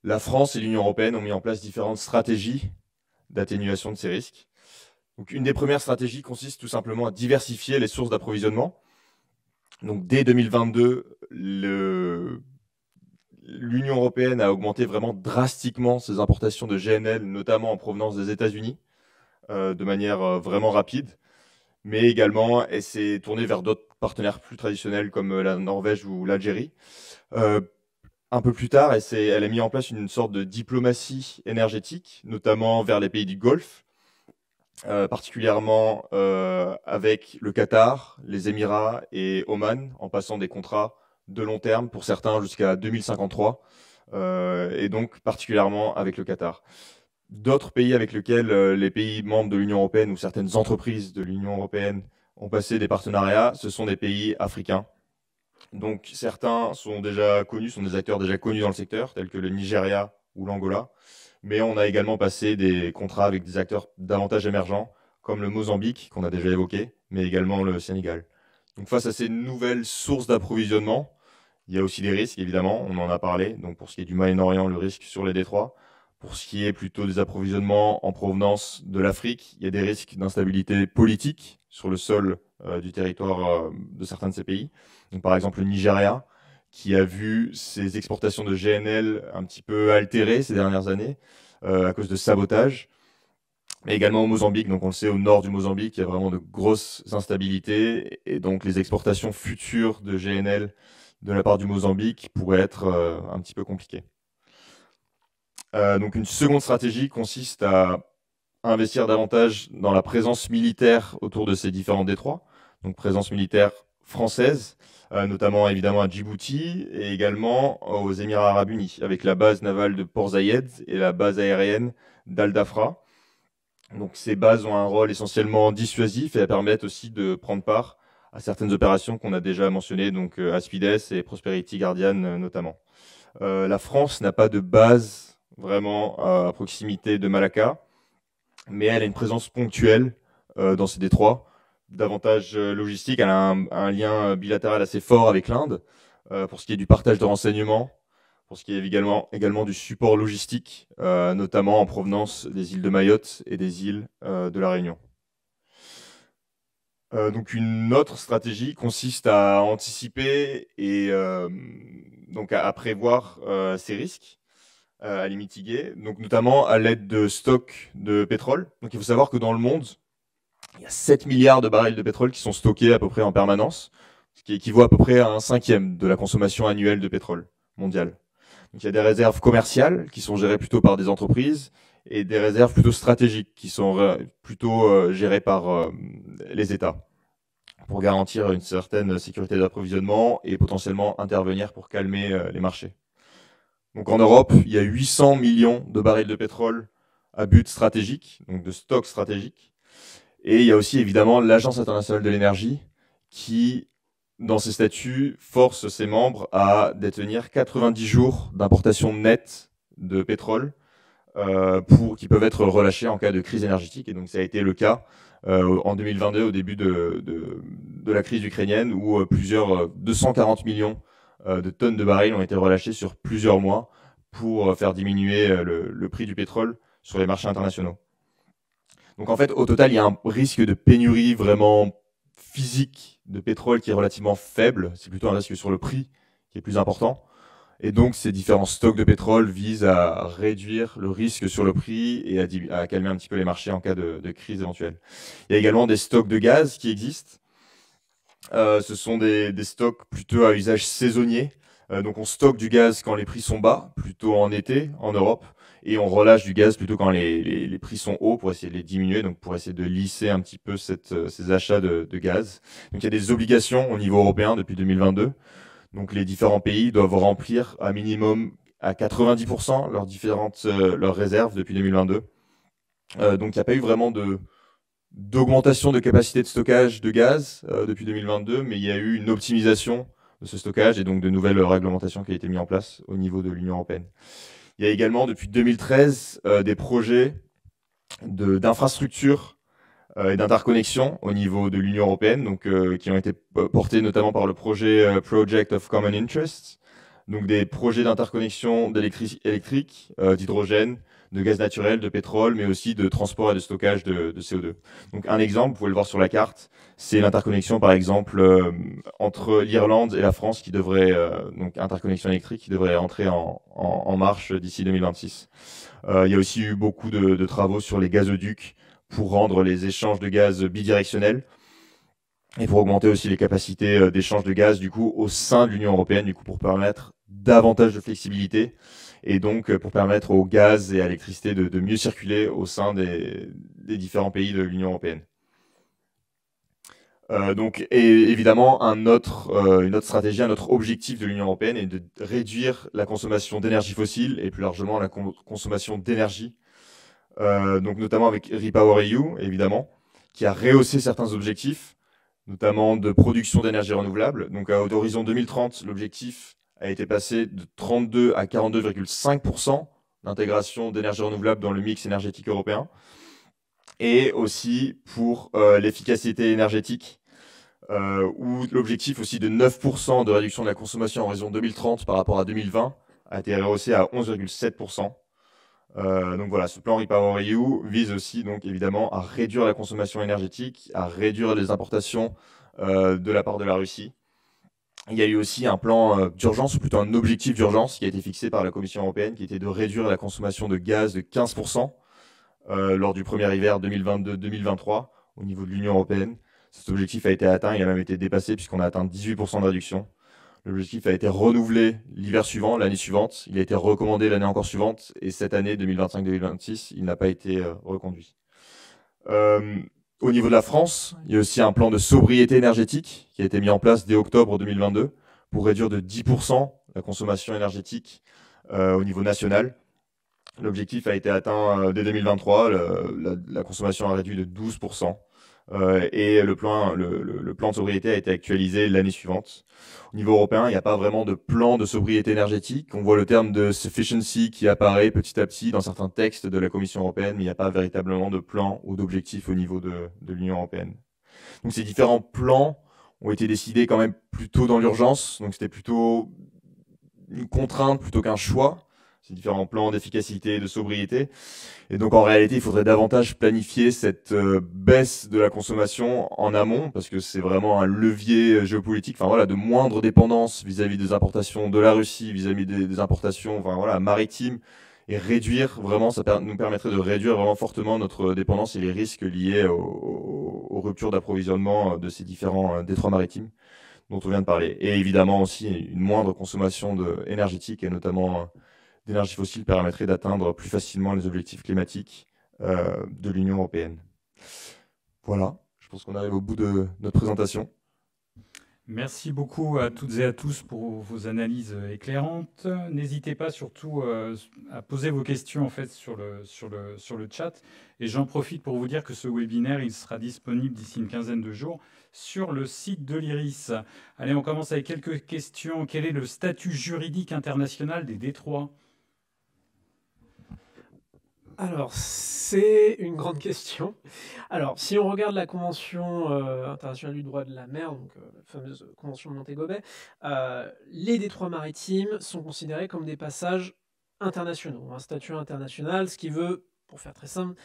la France et l'Union européenne ont mis en place différentes stratégies d'atténuation de ces risques. Donc une des premières stratégies consiste tout simplement à diversifier les sources d'approvisionnement. Donc dès 2022, l'Union européenne a augmenté vraiment drastiquement ses importations de GNL, notamment en provenance des États-Unis, de manière vraiment rapide, mais également elle s'est tournée vers d'autres partenaires plus traditionnels comme la Norvège ou l'Algérie. Un peu plus tard, elle a mis en place une sorte de diplomatie énergétique, notamment vers les pays du Golfe, particulièrement avec le Qatar, les Émirats et Oman, en passant des contrats de long terme pour certains jusqu'à 2053, et donc particulièrement avec le Qatar. D'autres pays avec lesquels les pays membres de l'Union européenne ou certaines entreprises de l'Union européenne ont passé des partenariats, ce sont des pays africains. Donc certains sont déjà connus, sont des acteurs déjà connus dans le secteur, tels que le Nigeria ou l'Angola. Mais on a également passé des contrats avec des acteurs davantage émergents, comme le Mozambique, qu'on a déjà évoqué, mais également le Sénégal. Donc face à ces nouvelles sources d'approvisionnement, il y a aussi des risques, évidemment, on en a parlé. Donc pour ce qui est du Moyen-Orient, le risque sur les détroits. Pour ce qui est plutôt des approvisionnements en provenance de l'Afrique, il y a des risques d'instabilité politique sur le sol du territoire de certains de ces pays. Donc, par exemple, le Nigeria, qui a vu ses exportations de GNL un petit peu altérées ces dernières années à cause de sabotage. Mais également au Mozambique, donc on le sait, au nord du Mozambique, il y a vraiment de grosses instabilités. Et donc les exportations futures de GNL de la part du Mozambique pourraient être un petit peu compliquées. Donc une seconde stratégie consiste à investir davantage dans la présence militaire autour de ces différents détroits, donc présence militaire française, notamment évidemment à Djibouti et également aux Émirats arabes unis, avec la base navale de Port Zayed et la base aérienne d'Al Dhafra. Donc ces bases ont un rôle essentiellement dissuasif et elles permettent aussi de prendre part à certaines opérations qu'on a déjà mentionnées, donc Aspides et Prosperity Guardian notamment. La France n'a pas de base vraiment à proximité de Malacca, mais elle a une présence ponctuelle dans ces détroits, davantage logistique. Elle a un lien bilatéral assez fort avec l'Inde pour ce qui est du partage de renseignements, pour ce qui est également du support logistique, notamment en provenance des îles de Mayotte et des îles de la Réunion. Donc une autre stratégie consiste à anticiper et donc à prévoir ces risques, à les mitiguer, donc notamment à l'aide de stocks de pétrole. Donc il faut savoir que dans le monde, il y a 7 milliards de barils de pétrole qui sont stockés à peu près en permanence, ce qui équivaut à peu près à 1/5 de la consommation annuelle de pétrole mondiale. Donc il y a des réserves commerciales qui sont gérées plutôt par des entreprises et des réserves plutôt stratégiques qui sont plutôt gérées par les États pour garantir une certaine sécurité d'approvisionnement et potentiellement intervenir pour calmer les marchés. Donc en Europe, il y a 800 millions de barils de pétrole à but stratégique, donc de stock stratégique. Et il y a aussi évidemment l'Agence internationale de l'énergie qui, dans ses statuts, force ses membres à détenir 90 jours d'importation nette de pétrole qui peuvent être relâchés en cas de crise énergétique. Et donc ça a été le cas en 2022, au début de la crise ukrainienne, où 240 millions de tonnes de barils ont été relâchés sur plusieurs mois pour faire diminuer le prix du pétrole sur les marchés internationaux. Donc en fait, au total, il y a un risque de pénurie vraiment physique de pétrole qui est relativement faible. C'est plutôt un risque sur le prix qui est plus important. Et donc ces différents stocks de pétrole visent à réduire le risque sur le prix et à calmer un petit peu les marchés en cas de crise éventuelle. Il y a également des stocks de gaz qui existent. Ce sont des stocks plutôt à usage saisonnier. Donc on stocke du gaz quand les prix sont bas, plutôt en été en Europe, et on relâche du gaz plutôt quand les prix sont hauts pour essayer de les diminuer, donc pour essayer de lisser un petit peu ces achats de gaz. Donc il y a des obligations au niveau européen depuis 2022. Donc les différents pays doivent remplir à minimum à 90% leurs réserves depuis 2022. Donc il n'y a pas eu vraiment d'augmentation de capacité de stockage de gaz depuis 2022, mais il y a eu une optimisation de ce stockage et donc de nouvelles réglementations qui ont été mises en place au niveau de l'Union européenne. Il y a également depuis 2013 des projets d'infrastructures et d'interconnexion au niveau de l'Union européenne, donc, qui ont été portés notamment par le projet Project of Common Interest, donc des projets d'interconnexion électrique, d'hydrogène, de gaz naturel, de pétrole, mais aussi de transport et de stockage de CO2. Donc un exemple, vous pouvez le voir sur la carte, c'est l'interconnexion par exemple entre l'Irlande et la France qui devrait, donc interconnexion électrique qui devrait entrer en marche d'ici 2026. Il y a aussi eu beaucoup de travaux sur les gazoducs pour rendre les échanges de gaz bidirectionnels et pour augmenter aussi les capacités d'échange de gaz du coup au sein de l'Union européenne, du coup pour permettre davantage de flexibilité et donc pour permettre au gaz et à l'électricité de mieux circuler au sein des différents pays de l'Union européenne. Donc, et évidemment, une autre stratégie, un autre objectif de l'Union européenne est de réduire la consommation d'énergie fossile et plus largement la consommation d'énergie. Donc notamment avec REPowerEU, évidemment, qui a rehaussé certains objectifs, notamment de production d'énergie renouvelable. Donc à l'horizon 2030, l'objectif a été passé de 32 à 42,5% d'intégration d'énergie renouvelable dans le mix énergétique européen. Et aussi pour l'efficacité énergétique, où l'objectif aussi de 9% de réduction de la consommation en horizon 2030 par rapport à 2020 a été rehaussé à 11,7%. Donc voilà, ce plan REPowerEU vise aussi donc évidemment à réduire la consommation énergétique, à réduire les importations de la part de la Russie. Il y a eu aussi un plan d'urgence, ou plutôt un objectif d'urgence qui a été fixé par la Commission européenne, qui était de réduire la consommation de gaz de 15% lors du premier hiver 2022-2023 au niveau de l'Union européenne. Cet objectif a été atteint, il a même été dépassé puisqu'on a atteint 18% de réduction. L'objectif a été renouvelé l'hiver suivant, l'année suivante. Il a été recommandé l'année encore suivante. Et cette année, 2025-2026, il n'a pas été reconduit. Au niveau de la France, il y a aussi un plan de sobriété énergétique qui a été mis en place dès octobre 2022 pour réduire de 10% la consommation énergétique au niveau national. L'objectif a été atteint dès 2023. La consommation a réduit de 12%. Et le plan de sobriété a été actualisé l'année suivante. Au niveau européen, il n'y a pas vraiment de plan de sobriété énergétique. On voit le terme de sufficiency qui apparaît petit à petit dans certains textes de la Commission européenne, mais il n'y a pas véritablement de plan ou d'objectif au niveau de l'Union européenne. Donc ces différents plans ont été décidés quand même plutôt dans l'urgence. Donc c'était plutôt une contrainte plutôt qu'un choix. Ces différents plans d'efficacité, de sobriété. Et donc en réalité, il faudrait davantage planifier cette baisse de la consommation en amont, parce que c'est vraiment un levier géopolitique, enfin voilà, de moindre dépendance vis-à-vis des importations de la Russie, vis-à-vis des importations, enfin voilà, maritimes, et réduire vraiment, ça nous permettrait de réduire vraiment fortement notre dépendance et les risques liés aux ruptures d'approvisionnement de ces différents détroits maritimes dont on vient de parler. Et évidemment aussi une moindre consommation énergétique et notamment d'énergie fossile permettrait d'atteindre plus facilement les objectifs climatiques de l'Union européenne. Voilà, je pense qu'on arrive au bout de notre présentation. Merci beaucoup à toutes et à tous pour vos analyses éclairantes. N'hésitez pas surtout à poser vos questions en fait sur le chat. Et j'en profite pour vous dire que ce webinaire il sera disponible d'ici une quinzaine de jours sur le site de l'IRIS. Allez, on commence avec quelques questions. Quel est le statut juridique international des détroits ? Alors, c'est une grande question. Alors, si on regarde la Convention internationale du droit de la mer, donc la fameuse Convention de Montego Bay, les détroits maritimes sont considérés comme des passages internationaux, un statut international, ce qui veut, pour faire très simple,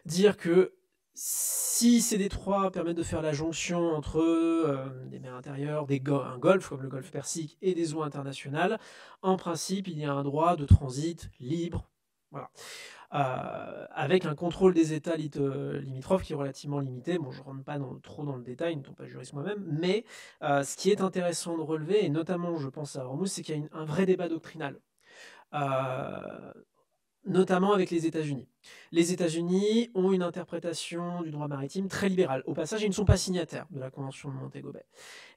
dire que si ces détroits permettent de faire la jonction entre des mers intérieures, un golfe comme le golfe Persique et des eaux internationales, en principe, il y a un droit de transit libre. Voilà. avec un contrôle des États limitrophes qui est relativement limité. Bon, je ne rentre pas trop dans le détail, n'étant pas juriste moi-même, mais ce qui est intéressant de relever, et notamment je pense à Hormuz, c'est qu'il y a un vrai débat doctrinal. Notamment avec les États-Unis. Les États-Unis ont une interprétation du droit maritime très libérale. Au passage, ils ne sont pas signataires de la Convention de Montego Bay.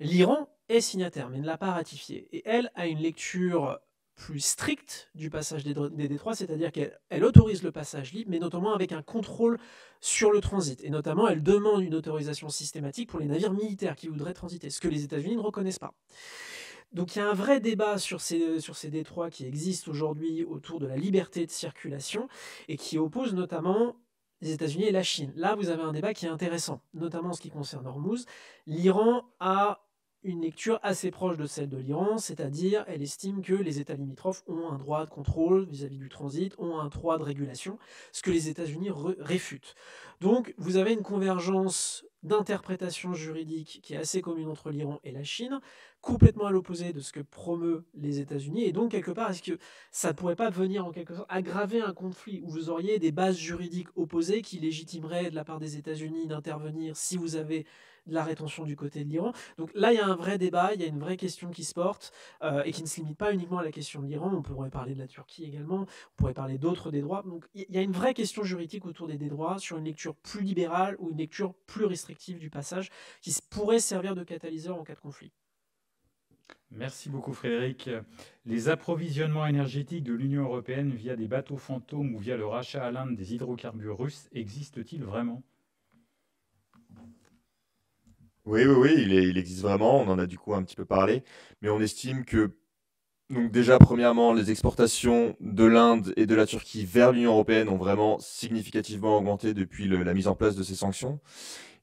L'Iran est signataire, mais ne l'a pas ratifiée. Et elle a une lecture plus stricte du passage des détroits, c'est-à-dire qu'elle autorise le passage libre, mais notamment avec un contrôle sur le transit. Et notamment, elle demande une autorisation systématique pour les navires militaires qui voudraient transiter, ce que les États-Unis ne reconnaissent pas. Donc il y a un vrai débat sur ces détroits qui existent aujourd'hui autour de la liberté de circulation et qui oppose notamment les États-Unis et la Chine. Là, vous avez un débat qui est intéressant, notamment en ce qui concerne Hormuz. L'Iran a une lecture assez proche de celle de l'Iran, c'est-à-dire elle estime que les États limitrophes ont un droit de contrôle vis-à-vis du transit, ont un droit de régulation, ce que les États-Unis réfutent. Donc vous avez une convergence d'interprétation juridique qui est assez commune entre l'Iran et la Chine, complètement à l'opposé de ce que promeut les États-Unis. Et donc, quelque part, est-ce que ça ne pourrait pas venir en quelque sorte aggraver un conflit où vous auriez des bases juridiques opposées qui légitimeraient de la part des États-Unis d'intervenir si vous avez de la rétention du côté de l'Iran? Donc là, il y a un vrai débat, il y a une vraie question qui se porte et qui ne se limite pas uniquement à la question de l'Iran. On pourrait parler de la Turquie également, on pourrait parler d'autres des droits. Donc il y a une vraie question juridique autour des droits sur une lecture plus libérale ou une lecture plus restrictive du passage qui pourrait servir de catalyseur en cas de conflit. Merci beaucoup Frédéric. Les approvisionnements énergétiques de l'Union européenne via des bateaux fantômes ou via le rachat à l'Inde des hydrocarbures russes existent-ils vraiment? Oui, il existe vraiment, on en a du coup un petit peu parlé, mais on estime que, donc déjà, premièrement, les exportations de l'Inde et de la Turquie vers l'Union européenne ont vraiment significativement augmenté depuis la mise en place de ces sanctions.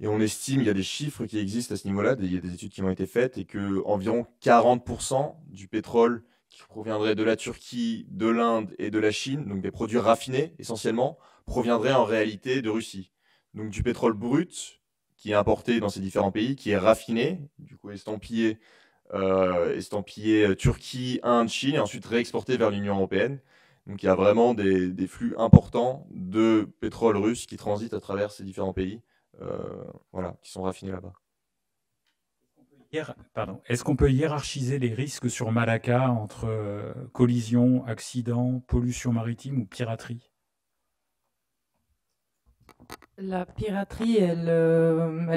Et on estime, il y a des chiffres qui existent à ce niveau-là, il y a des études qui ont été faites, et que environ 40% du pétrole qui proviendrait de la Turquie, de l'Inde et de la Chine, donc des produits raffinés essentiellement, proviendrait en réalité de Russie. Donc du pétrole brut qui est importé dans ces différents pays, qui est raffiné, du coup estampillé Turquie, Inde, Chine, et ensuite réexporté vers l'Union européenne. Donc il y a vraiment des flux importants de pétrole russe qui transitent à travers ces différents pays, qui sont raffinés là-bas. Est-ce qu'on peut hiérarchiser les risques sur Malacca entre collision, accident, pollution maritime ou piraterie? La piraterie, elle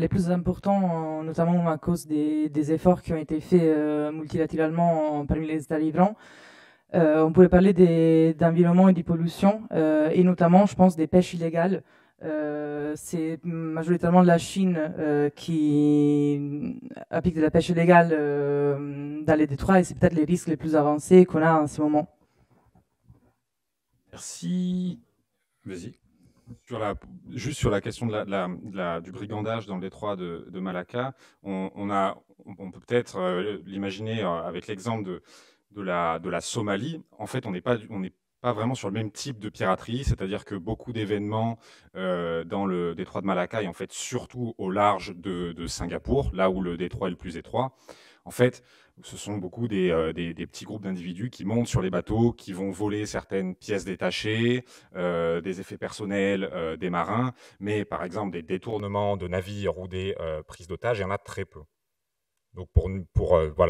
est plus importante, notamment à cause des efforts qui ont été faits multilatéralement parmi les États livrants. On pourrait parler d'environnement et de pollution, et notamment, je pense, des pêches illégales. C'est majoritairement la Chine qui applique de la pêche illégale dans les détroits, et c'est peut-être les risques les plus avancés qu'on a en ce moment. Merci. Vas-y. Juste sur la question du brigandage dans le détroit de Malacca, on peut peut-être l'imaginer avec l'exemple de la Somalie. En fait, on n'est pas vraiment sur le même type de piraterie, c'est-à-dire que beaucoup d'événements dans le détroit de Malacca et en fait surtout au large de Singapour, là où le détroit est le plus étroit, en fait, ce sont beaucoup des petits groupes d'individus qui montent sur les bateaux, qui vont voler certaines pièces détachées, des effets personnels des marins, mais par exemple des détournements de navires ou des prises d'otages, il y en a très peu. Donc pour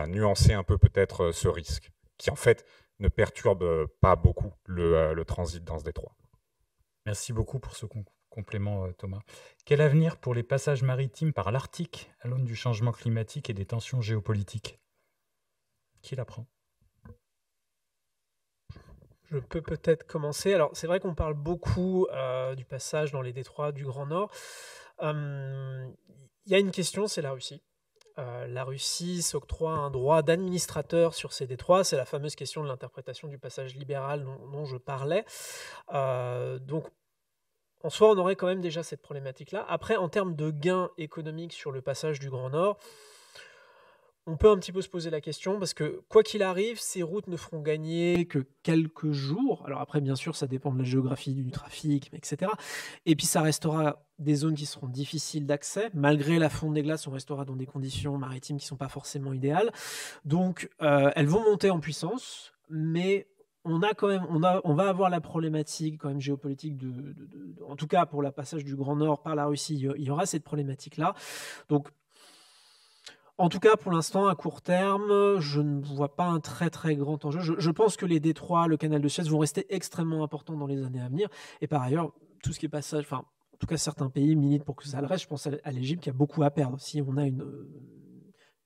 nuancer un peu peut-être ce risque, qui en fait ne perturbe pas beaucoup le transit dans ce détroit. Merci beaucoup pour ce complément, Thomas. Quel avenir pour les passages maritimes par l'Arctique à l'aune du changement climatique et des tensions géopolitiques? Qui l'apprend? Je peux peut-être commencer. Alors, c'est vrai qu'on parle beaucoup du passage dans les détroits du Grand Nord. Il y a une question, c'est la Russie. La Russie s'octroie un droit d'administrateur sur ces détroits. C'est la fameuse question de l'interprétation du passage libéral dont je parlais. Donc, en soi, on aurait quand même déjà cette problématique-là. Après, en termes de gains économiques sur le passage du Grand Nord, on peut un petit peu se poser la question, parce que quoi qu'il arrive, ces routes ne feront gagner que quelques jours. Alors après, bien sûr, ça dépend de la géographie du trafic, etc. Et puis ça restera des zones qui seront difficiles d'accès. Malgré la fonte des glaces, on restera dans des conditions maritimes qui ne sont pas forcément idéales. Donc, elles vont monter en puissance, mais on va avoir la problématique quand même géopolitique en tout cas pour le passage du Grand Nord par la Russie, il y aura cette problématique-là. Donc, en tout cas, pour l'instant, à court terme, je ne vois pas un très très grand enjeu. Je pense que les détroits, le canal de Suez vont rester extrêmement importants dans les années à venir. Et par ailleurs, tout ce qui est passage, enfin, en tout cas, certains pays militent pour que ça le reste. Je pense à l'Égypte qui a beaucoup à perdre si on a une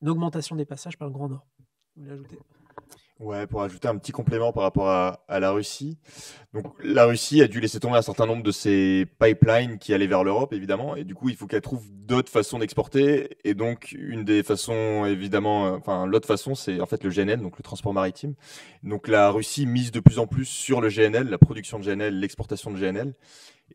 augmentation des passages par le Grand Nord. Vous voulez ajouter ? Ouais, pour ajouter un petit complément par rapport à la Russie. Donc, la Russie a dû laisser tomber un certain nombre de ses pipelines qui allaient vers l'Europe, évidemment. Et du coup, il faut qu'elle trouve d'autres façons d'exporter. Et donc, une des façons, évidemment, l'autre façon, c'est en fait le GNL, donc le transport maritime. Donc, la Russie mise de plus en plus sur le GNL, la production de GNL, l'exportation de GNL.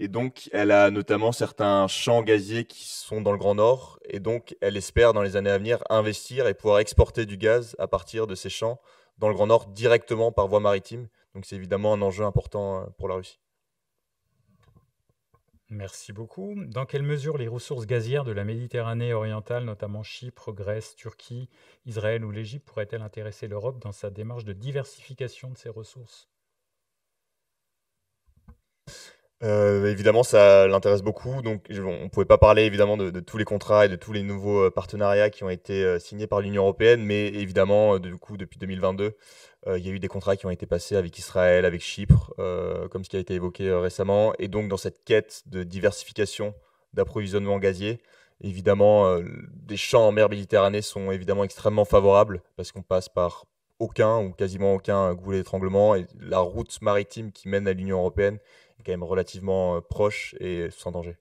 Et donc, elle a notamment certains champs gaziers qui sont dans le Grand Nord. Et donc, elle espère, dans les années à venir, investir et pouvoir exporter du gaz à partir de ces champs dans le Grand Nord directement par voie maritime. Donc c'est évidemment un enjeu important pour la Russie. Merci beaucoup. Dans quelle mesure les ressources gazières de la Méditerranée orientale, notamment Chypre, Grèce, Turquie, Israël ou l'Égypte, pourraient-elles intéresser l'Europe dans sa démarche de diversification de ses ressources ? Évidemment, ça l'intéresse beaucoup. Donc, on ne pouvait pas parler évidemment de tous les contrats et de tous les nouveaux partenariats qui ont été signés par l'Union européenne, mais évidemment, du coup, depuis 2022, il y a eu des contrats qui ont été passés avec Israël, avec Chypre, comme ce qui a été évoqué récemment. Et donc, dans cette quête de diversification d'approvisionnement gazier, évidemment, des champs en mer Méditerranée sont évidemment extrêmement favorables parce qu'on passe par aucun ou quasiment aucun goulet d'étranglement et la route maritime qui mène à l'Union européenne est quand même relativement proche et sans danger.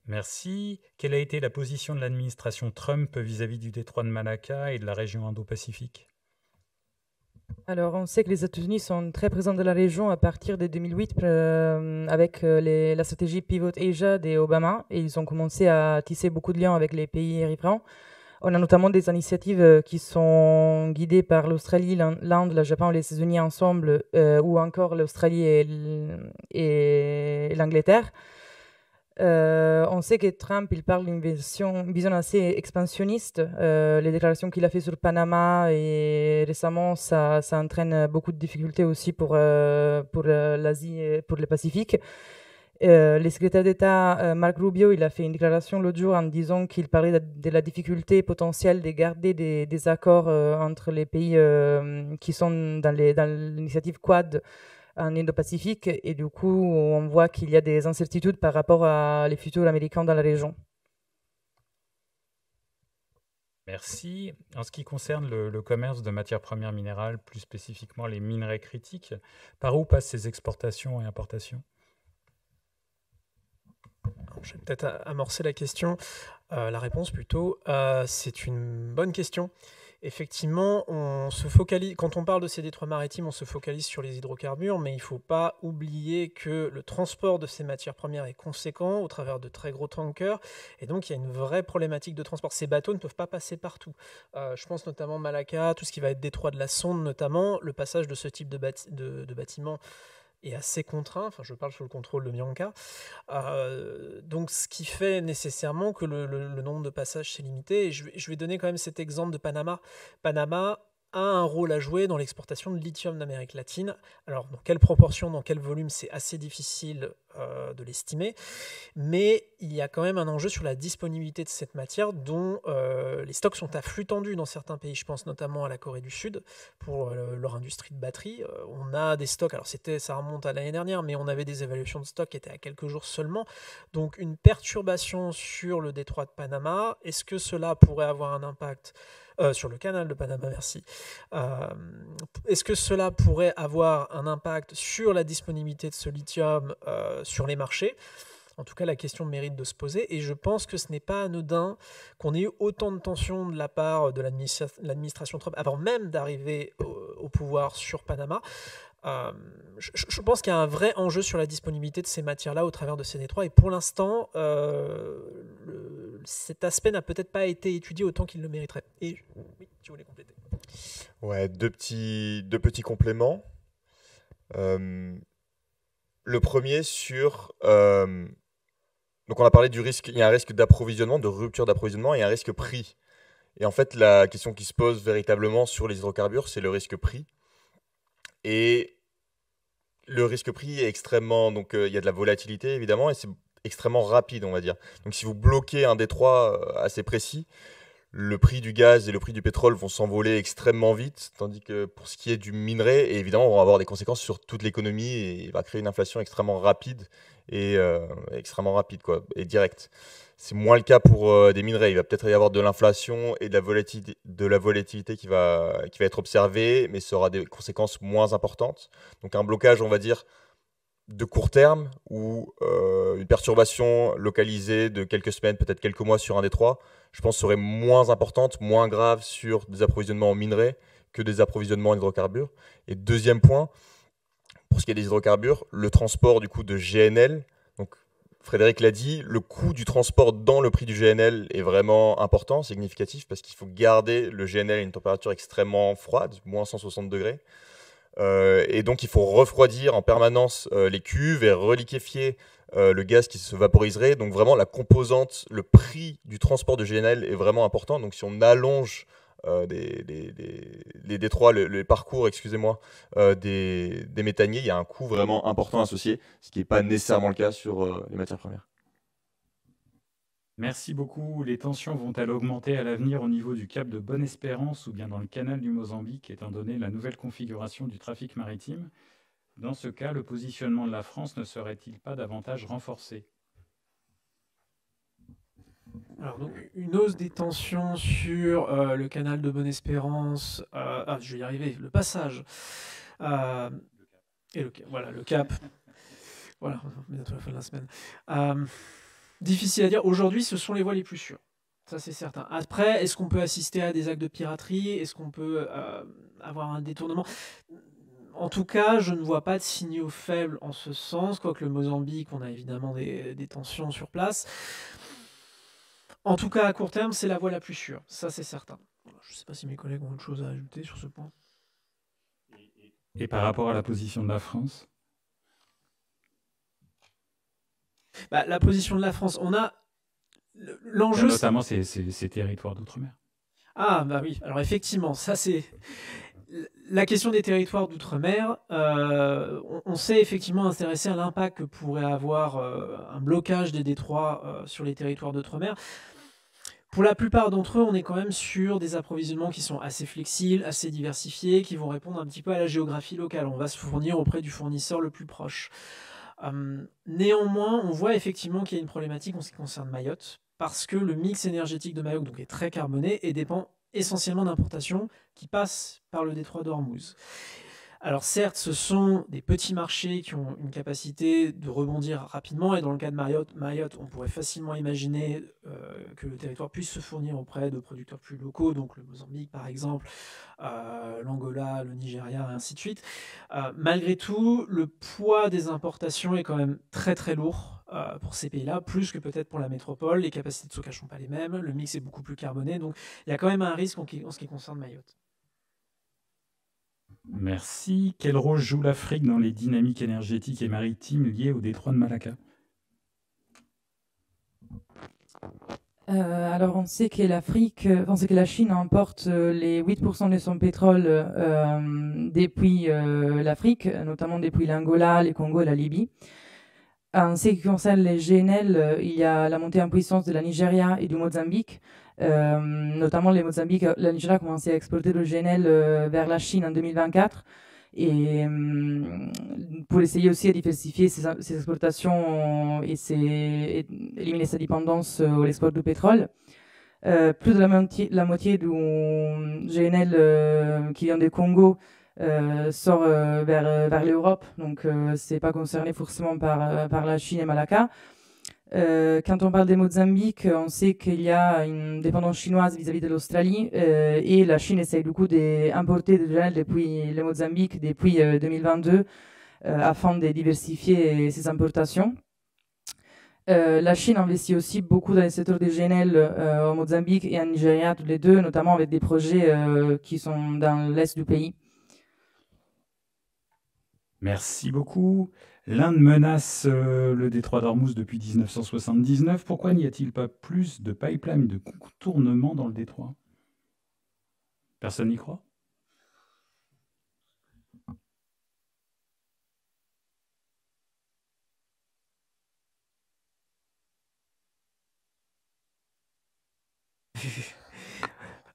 Merci. Quelle a été la position de l'administration Trump vis-à-vis du détroit de Malacca et de la région Indo-Pacifique ? Alors, on sait que les États-Unis sont très présents dans la région à partir de 2008 avec la stratégie Pivot Asia des Obama, et ils ont commencé à tisser beaucoup de liens avec les pays riverains. On a notamment des initiatives qui sont guidées par l'Australie, l'Inde, le Japon et les États-Unis ensemble, ou encore l'Australie et l'Angleterre. On sait que Trump, il parle d'une vision assez expansionniste. Les déclarations qu'il a fait sur Panama et récemment, ça entraîne beaucoup de difficultés aussi pour l'Asie et pour le Pacifique. Le secrétaire d'État Marco Rubio, il a fait une déclaration l'autre jour en disant qu'il parlait de la difficulté potentielle de garder des accords entre les pays qui sont dans l'initiative Quad en Indo-Pacifique, et du coup on voit qu'il y a des incertitudes par rapport à les futurs américains dans la région. Merci. En ce qui concerne le commerce de matières premières minérales, plus spécifiquement les minerais critiques, par où passent ces exportations et importations ? Je vais peut-être amorcer la question, la réponse plutôt. C'est une bonne question. Effectivement, on se focalise, quand on parle de ces détroits maritimes, on se focalise sur les hydrocarbures, mais il ne faut pas oublier que le transport de ces matières premières est conséquent au travers de très gros tankers, et donc il y a une vraie problématique de transport. Ces bateaux ne peuvent pas passer partout. Je pense notamment Malacca, tout ce qui va être détroit de la Sonde notamment, le passage de ce type de bâtiment est assez contraint, enfin je parle sous le contrôle de Bianca, donc ce qui fait nécessairement que le nombre de passages c'est limité, et je vais donner quand même cet exemple de Panama. Panama a un rôle à jouer dans l'exportation de lithium d'Amérique latine. Alors dans quelle proportion, dans quel volume, c'est assez difficile de l'estimer, mais il y a quand même un enjeu sur la disponibilité de cette matière dont les stocks sont à flux tendu dans certains pays. Je pense notamment à la Corée du Sud pour leur industrie de batterie. On a des stocks, alors ça remonte à l'année dernière, mais on avait des évaluations de stocks qui étaient à quelques jours seulement. Donc une perturbation sur le détroit de Panama, est-ce que cela pourrait avoir un impact sur le canal de Panama, merci. Est-ce que cela pourrait avoir un impact sur la disponibilité de ce lithium sur les marchés ? En tout cas, la question mérite de se poser, et je pense que ce n'est pas anodin qu'on ait eu autant de tensions de la part de l'administration Trump avant même d'arriver au pouvoir sur Panama. Je pense qu'il y a un vrai enjeu sur la disponibilité de ces matières-là au travers de ces détroits, et pour l'instant, cet aspect n'a peut-être pas été étudié autant qu'il le mériterait. Et oui, tu voulais compléter. Ouais, deux petits compléments. Le premier sur... donc on a parlé du risque, il y a un risque d'approvisionnement, de rupture d'approvisionnement, et un risque prix. Et en fait, la question qui se pose véritablement sur les hydrocarbures, c'est le risque prix. Et le risque-prix est extrêmement... Donc, il y a de la volatilité, évidemment, et c'est extrêmement rapide, on va dire. Donc, si vous bloquez un détroit assez précis, le prix du gaz et le prix du pétrole vont s'envoler extrêmement vite, tandis que pour ce qui est du minerai, et évidemment, on va avoir des conséquences sur toute l'économie et il va créer une inflation extrêmement rapide et quoi, et directe. C'est moins le cas pour des minerais. Il va peut-être y avoir de l'inflation et de la volatilité qui va être observée, mais ça aura des conséquences moins importantes. Donc un blocage, on va dire, de court terme ou une perturbation localisée de quelques semaines, peut-être quelques mois sur un détroit, je pense serait moins importante, moins grave sur des approvisionnements en minerais que des approvisionnements en hydrocarbures. Et deuxième point, pour ce qui est des hydrocarbures, le transport du coup de GNL, donc Frédéric l'a dit, le coût du transport dans le prix du GNL est vraiment important, significatif, parce qu'il faut garder le GNL à une température extrêmement froide, moins 160 degrés. Et donc il faut refroidir en permanence les cuves et reliquéfier le gaz qui se vaporiserait. Donc vraiment la composante, le prix du transport de GNL est vraiment important. Donc si on allonge les détroits, les parcours, excusez-moi, des méthaniers, il y a un coût vraiment important associé, ce qui n'est pas nécessairement le cas sur les matières premières. Merci beaucoup. Les tensions vont-elles augmenter à l'avenir au niveau du cap de Bonne-Espérance ou bien dans le canal du Mozambique, étant donné la nouvelle configuration du trafic maritime? Dans ce cas, le positionnement de la France ne serait-il pas davantage renforcé? Alors, donc, une hausse des tensions sur le canal de Bonne-Espérance, je vais y arriver, le passage, et voilà, le cap. Voilà, bientôt la fin de la semaine. Difficile à dire. Aujourd'hui, ce sont les voies les plus sûres. Ça, c'est certain. Après, est-ce qu'on peut assister à des actes de piraterie? Est-ce qu'on peut avoir un détournement? En tout cas, je ne vois pas de signaux faibles en ce sens, quoique le Mozambique, on a évidemment des tensions sur place. En tout cas, à court terme, c'est la voie la plus sûre. Ça, c'est certain. Je ne sais pas si mes collègues ont autre chose à ajouter sur ce point. Et par rapport à la position de la France? La position de la France, on a l'enjeu... Notamment ces territoires d'outre-mer. Ah, bah oui. Alors effectivement, ça c'est... La question des territoires d'outre-mer, on s'est effectivement intéressé à l'impact que pourrait avoir un blocage des détroits sur les territoires d'outre-mer. Pour la plupart d'entre eux, on est quand même sur des approvisionnements qui sont assez flexibles, assez diversifiés, qui vont répondre un petit peu à la géographie locale. On va se fournir auprès du fournisseur le plus proche. Néanmoins, on voit effectivement qu'il y a une problématique en ce qui concerne Mayotte, parce que le mix énergétique de Mayotte donc, est très carboné et dépend essentiellement d'importations qui passent par le détroit d'Ormuz. Alors certes, ce sont des petits marchés qui ont une capacité de rebondir rapidement, et dans le cas de Mayotte, on pourrait facilement imaginer que le territoire puisse se fournir auprès de producteurs plus locaux, donc le Mozambique par exemple, l'Angola, le Nigeria, et ainsi de suite. Malgré tout, le poids des importations est quand même très très lourd pour ces pays-là, plus que peut-être pour la métropole. Les capacités de stockage ne sont pas les mêmes, le mix est beaucoup plus carboné, donc il y a quand même un risque en ce qui concerne Mayotte. Merci. Quel rôle joue l'Afrique dans les dynamiques énergétiques et maritimes liées au détroit de Malacca? Alors, on sait que la Chine emporte les 8% de son pétrole depuis l'Afrique, notamment depuis l'Angola, le Congo et la Libye. En ce qui concerne les GNL, il y a la montée en puissance de la Nigeria et du Mozambique. Notamment la Nigeria a commencé à exporter le GNL vers la Chine en 2024. Et pour essayer aussi à diversifier ses exportations et éliminer sa dépendance à l'export de pétrole. Plus de la moitié du GNL qui vient du Congo sort vers l'Europe, donc c'est pas concerné forcément par la Chine et Malacca. Quand on parle des Mozambique, on sait qu'il y a une dépendance chinoise vis-à-vis de l'Australie et la Chine essaye du coup d'importer du GNL depuis le Mozambique depuis 2022 afin de diversifier ses importations. La Chine investit aussi beaucoup dans le secteur des GNL au Mozambique et en Nigeria, tous les deux, notamment avec des projets qui sont dans l'est du pays. Merci beaucoup. L'Inde menace le détroit d'Ormuz depuis 1979. Pourquoi n'y a-t-il pas plus de pipelines de contournement dans le détroit? Personne n'y croit?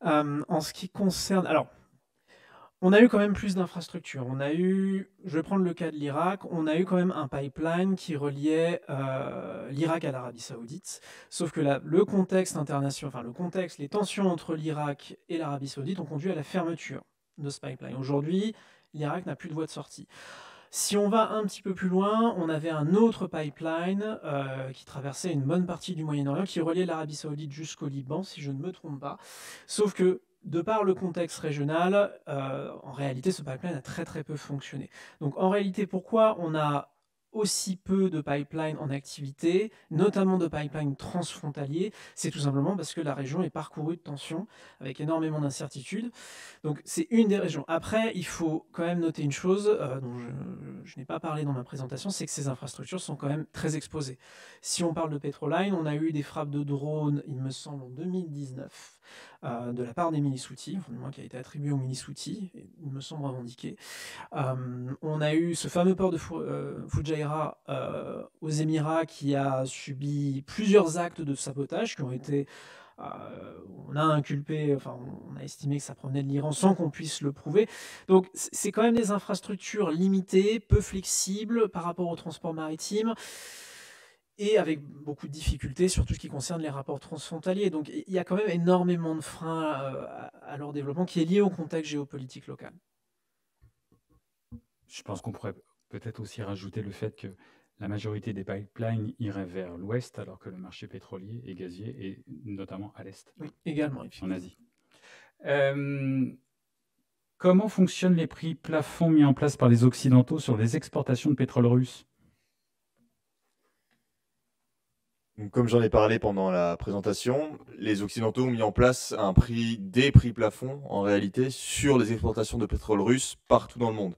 En ce qui concerne... Alors, on a eu quand même plus d'infrastructures. Je vais prendre le cas de l'Irak, on a eu quand même un pipeline qui reliait l'Irak à l'Arabie Saoudite. Sauf que le contexte international, les tensions entre l'Irak et l'Arabie Saoudite ont conduit à la fermeture de ce pipeline. Aujourd'hui, l'Irak n'a plus de voie de sortie. Si on va un petit peu plus loin, on avait un autre pipeline qui traversait une bonne partie du Moyen-Orient, qui reliait l'Arabie Saoudite jusqu'au Liban, si je ne me trompe pas. Sauf que, de par le contexte régional, en réalité, ce pipeline a très très peu fonctionné. Donc en réalité, pourquoi on a aussi peu de pipelines en activité, notamment de pipelines transfrontaliers, c'est tout simplement parce que la région est parcourue de tensions, avec énormément d'incertitudes. Donc c'est une des régions. Après, il faut quand même noter une chose dont je n'ai pas parlé dans ma présentation, c'est que ces infrastructures sont quand même très exposées. Si on parle de Petroline, on a eu des frappes de drones, il me semble, en 2019, de la part des milices Houthis, qui a été attribué aux milices Houthis, il me semble revendiqué. On a eu ce fameux port de Fujairah aux Émirats qui a subi plusieurs actes de sabotage qui ont été... on a estimé que ça provenait de l'Iran sans qu'on puisse le prouver. Donc c'est quand même des infrastructures limitées, peu flexibles par rapport au transport maritime et avec beaucoup de difficultés sur tout ce qui concerne les rapports transfrontaliers. Donc il y a quand même énormément de freins à leur développement qui est lié au contexte géopolitique local. Je pense qu'on pourrait peut-être aussi rajouter le fait que la majorité des pipelines iraient vers l'ouest, alors que le marché pétrolier et gazier est notamment à l'est. Oui, également. En Asie. Comment fonctionnent les prix plafonds mis en place par les Occidentaux sur les exportations de pétrole russe ? Donc, comme j'en ai parlé pendant la présentation, les Occidentaux ont mis en place des prix plafonds, en réalité, sur les exportations de pétrole russe partout dans le monde.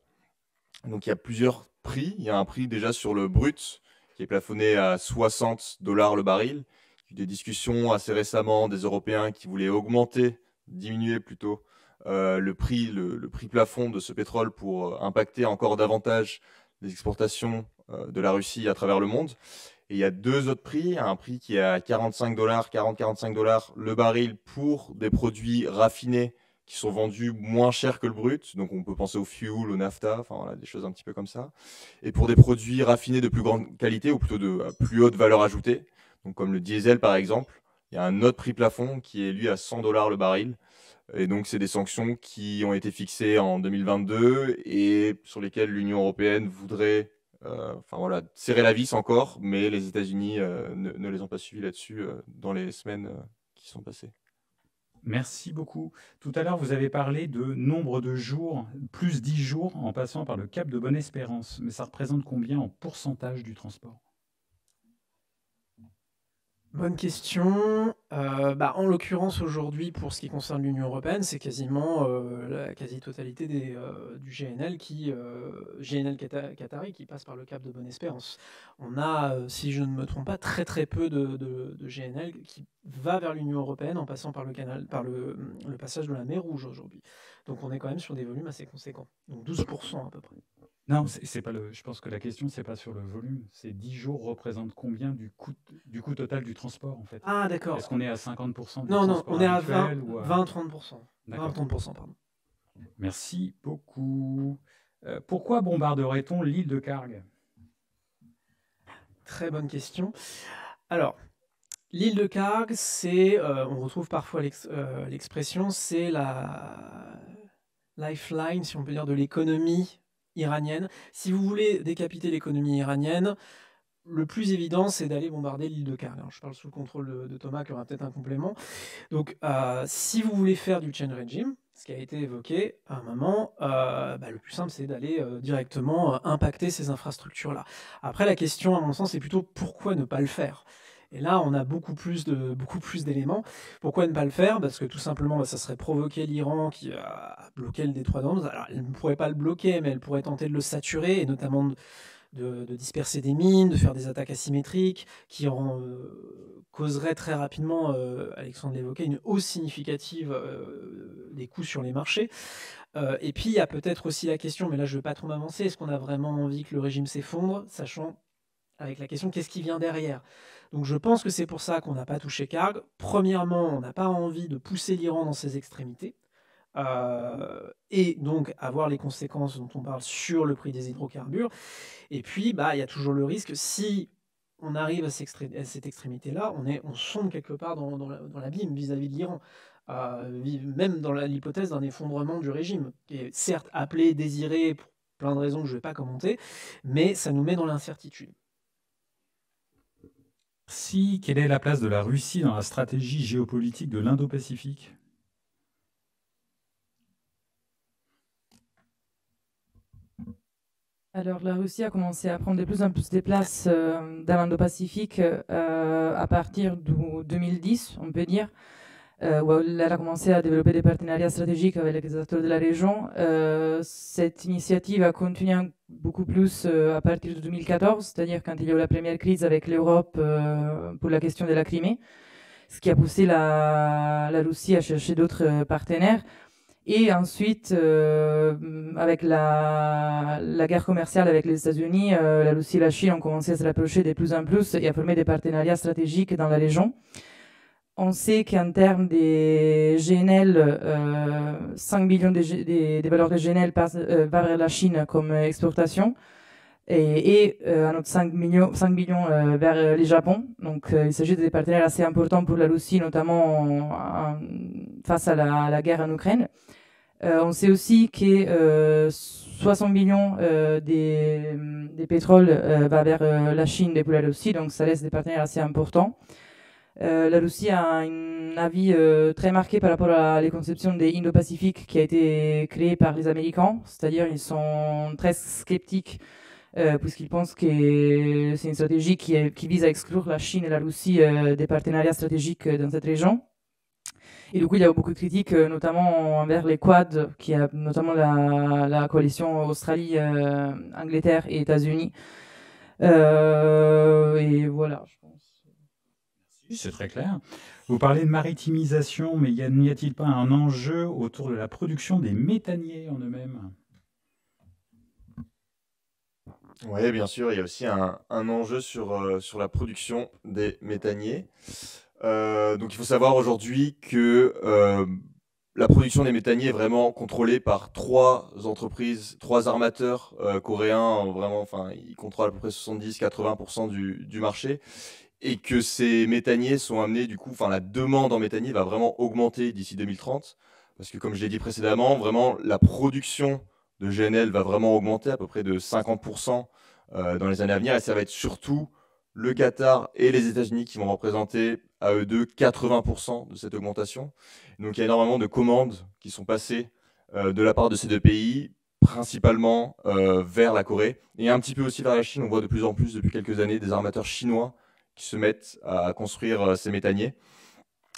Donc il y a plusieurs prix. Il y a un prix déjà sur le brut, qui est plafonné à $60 le baril. Il y a eu des discussions assez récemment des Européens qui voulaient diminuer plutôt, le prix plafond de ce pétrole pour impacter encore davantage les exportations de la Russie à travers le monde. Et il y a deux autres prix, un prix qui est à $40-45 le baril pour des produits raffinés qui sont vendus moins cher que le brut. Donc on peut penser au fuel, au naphtha, enfin voilà, des choses un petit peu comme ça. Et pour des produits raffinés de plus grande qualité, ou plutôt de plus haute valeur ajoutée, donc comme le diesel par exemple, il y a un autre prix plafond qui est lui à $100 le baril. Et donc c'est des sanctions qui ont été fixées en 2022 et sur lesquelles l'Union européenne voudrait serrer la vis encore, mais les États-Unis ne les ont pas suivis là-dessus dans les semaines qui sont passées. Merci beaucoup. Tout à l'heure, vous avez parlé de nombre de jours, plus 10 jours en passant par le cap de Bonne-Espérance. Mais ça représente combien en pourcentage du transport ? Bonne question. En l'occurrence, aujourd'hui, pour ce qui concerne l'Union européenne, c'est quasiment la quasi-totalité du GNL Qatari qui passe par le cap de Bonne-Espérance. On a, si je ne me trompe pas, très très peu de GNL qui va vers l'Union européenne en passant par le passage de la mer Rouge aujourd'hui. Donc on est quand même sur des volumes assez conséquents. Donc 12% à peu près. Non, c'est pas je pense que la question, c'est pas sur le volume. C'est 10 jours représentent combien du coût total du transport, en fait. Ah, d'accord. Est-ce qu'on est à 50% du Non, transport on est à habituel 20-30%. D'accord. 20-30%, pardon. Merci beaucoup. Pourquoi bombarderait-on l'île de Karg ? Très bonne question. Alors, l'île de Karg, on retrouve parfois l'expression, c'est la lifeline, si on peut dire, de l'économie iranienne. Si vous voulez décapiter l'économie iranienne, le plus évident, c'est d'aller bombarder l'île de Karg. Alors, je parle sous le contrôle de Thomas, qui aura peut-être un complément. Donc, si vous voulez faire du change regime, ce qui a été évoqué à un moment, le plus simple, c'est d'aller directement impacter ces infrastructures-là. Après, la question, à mon sens, c'est plutôt pourquoi ne pas le faire ? Et là, on a beaucoup plus d'éléments. Pourquoi ne pas le faire ? Parce que tout simplement, ça serait provoquer l'Iran qui a bloqué le détroit d'Ormuz. Alors, elle ne pourrait pas le bloquer, mais elle pourrait tenter de le saturer, et notamment de disperser des mines, de faire des attaques asymétriques, qui causeraient très rapidement, Alexandre l'évoquait, une hausse significative des coûts sur les marchés. Et puis, il y a peut-être aussi la question, mais là, je ne vais pas trop m'avancer, est-ce qu'on a vraiment envie que le régime s'effondre, sachant avec la question qu'est-ce qui vient derrière. Donc je pense que c'est pour ça qu'on n'a pas touché Karg. Premièrement, on n'a pas envie de pousser l'Iran dans ses extrémités. Et donc avoir les conséquences dont on parle sur le prix des hydrocarbures. Et puis, il y a toujours le risque, si on arrive à cette extrémité-là, on sombre quelque part dans l'abîme vis-à-vis de l'Iran. Même dans l'hypothèse d'un effondrement du régime, qui est certes appelé, désiré, pour plein de raisons que je ne vais pas commenter, mais ça nous met dans l'incertitude. Quelle est la place de la Russie dans la stratégie géopolitique de l'Indo-Pacifique ? Alors, la Russie a commencé à prendre de plus en plus de places dans l'Indo-Pacifique à partir de 2010, on peut dire, où elle a commencé à développer des partenariats stratégiques avec les acteurs de la région. Cette initiative a continué beaucoup plus à partir de 2014, c'est-à-dire quand il y a eu la première crise avec l'Europe pour la question de la Crimée, ce qui a poussé la Russie à chercher d'autres partenaires. Et ensuite, avec la guerre commerciale avec les États-Unis, la Russie et la Chine ont commencé à se rapprocher de plus en plus et à former des partenariats stratégiques dans la région. On sait qu'en termes des GNL, 5 millions des valeurs de GNL passent vers la Chine comme exportation et un autre 5 millions vers le Japon. Donc, il s'agit des partenaires assez importants pour la Russie, notamment face à la guerre en Ukraine. On sait aussi que 60 millions des pétroles va vers la Chine depuis la Russie, donc ça laisse des partenaires assez importants. La Russie a un avis très marqué par rapport à les conceptions des Indo-Pacifique qui a été créée par les Américains, c'est-à-dire ils sont très sceptiques puisqu'ils pensent que c'est une stratégie qui vise à exclure la Chine et la Russie des partenariats stratégiques dans cette région. Et du coup, il y a beaucoup de critiques, notamment envers les Quad, qui a notamment la coalition Australie, Angleterre et États-Unis. Et voilà, je pense. Merci, c'est très clair. Vous parlez de maritimisation, mais n'y a-t-il pas un enjeu autour de la production des méthaniers en eux-mêmes ? Oui, bien sûr, il y a aussi un enjeu sur la production des méthaniers. Donc il faut savoir aujourd'hui que la production des méthaniers est vraiment contrôlée par 3 entreprises, 3 armateurs coréens. Vraiment, ils contrôlent à peu près 70-80% du marché. Et que ces méthaniers sont amenés, du coup, la demande en méthanier va vraiment augmenter d'ici 2030. Parce que comme je l'ai dit précédemment, vraiment la production de GNL va vraiment augmenter à peu près de 50% dans les années à venir. Et ça va être surtout le Qatar et les États-Unis qui vont représenter à eux deux 80% de cette augmentation. Donc il y a énormément de commandes qui sont passées de la part de ces deux pays, principalement vers la Corée et un petit peu aussi vers la Chine. On voit de plus en plus depuis quelques années des armateurs chinois qui se mettent à construire ces méthaniers.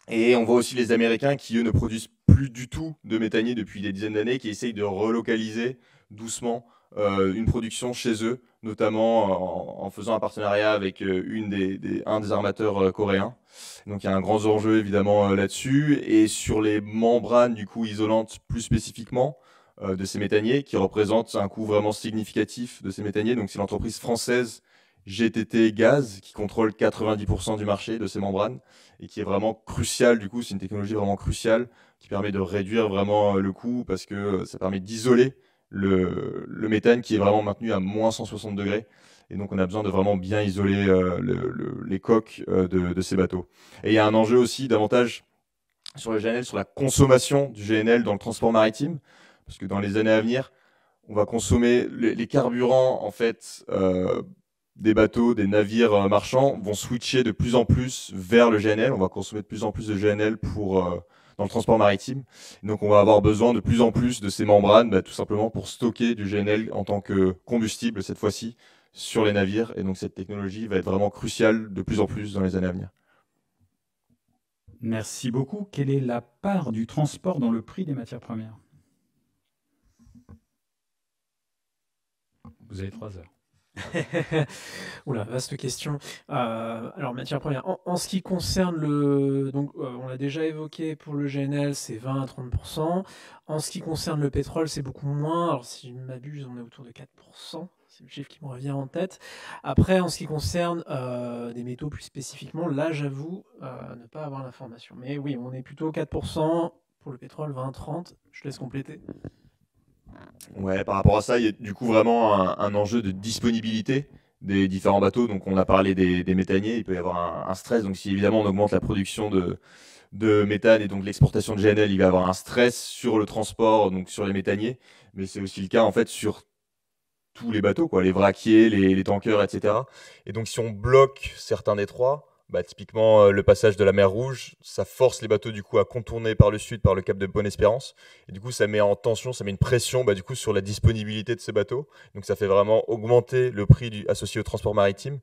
Et on voit aussi les Américains qui, eux, ne produisent plus du tout de méthaniers depuis des dizaines d'années, qui essayent de relocaliser doucement une production chez eux, notamment en faisant un partenariat avec un des armateurs coréens. Donc il y a un grand enjeu évidemment là-dessus. Et sur les membranes du coup isolantes plus spécifiquement de ces méthaniers, qui représentent un coût vraiment significatif de ces méthaniers. Donc c'est l'entreprise française GTT Gaz qui contrôle 90% du marché de ces membranes et qui est vraiment crucial. Du coup, c'est une technologie vraiment cruciale qui permet de réduire vraiment le coût parce que ça permet d'isoler le méthane qui est vraiment maintenu à moins 160 degrés. Et donc, on a besoin de vraiment bien isoler les coques de ces bateaux. Et il y a un enjeu aussi davantage sur le GNL, sur la consommation du GNL dans le transport maritime. Parce que dans les années à venir, on va consommer les carburants, en fait, des bateaux, des navires marchands vont switcher de plus en plus vers le GNL. On va consommer de plus en plus de GNL dans le transport maritime. Et donc, on va avoir besoin de plus en plus de ces membranes, tout simplement pour stocker du GNL en tant que combustible, cette fois-ci, sur les navires. Et donc, cette technologie va être vraiment cruciale de plus en plus dans les années à venir. Merci beaucoup. Quelle est la part du transport dans le prix des matières premières ? Vous avez 3 heures. Oula, vaste question. Alors, matière première. En ce qui concerne donc, on l'a déjà évoqué pour le GNL, c'est 20 à 30%. En ce qui concerne le pétrole, c'est beaucoup moins. Alors, si je ne m'abuse, on est autour de 4%, C'est le chiffre qui me revient en tête. Après, en ce qui concerne des métaux plus spécifiquement, là, j'avoue ne pas avoir l'information. Mais oui, on est plutôt 4% pour le pétrole, 20-30. Je laisse compléter. Ouais, par rapport à ça, il y a du coup vraiment un enjeu de disponibilité des différents bateaux. Donc on a parlé des méthaniers, il peut y avoir un stress. Donc si évidemment on augmente la production de méthane et donc l'exportation de GNL, il va y avoir un stress sur le transport, donc sur les méthaniers. Mais c'est aussi le cas en fait sur tous les bateaux, quoi, les vraquiers, les tankers, etc. Et donc si on bloque certains détroits, bah, typiquement le passage de la mer Rouge, ça force les bateaux du coup à contourner par le sud, par le cap de Bonne-Espérance. Et du coup ça met en tension, ça met une pression bah, du coup sur la disponibilité de ces bateaux. Donc ça fait vraiment augmenter le prix associé au transport maritime.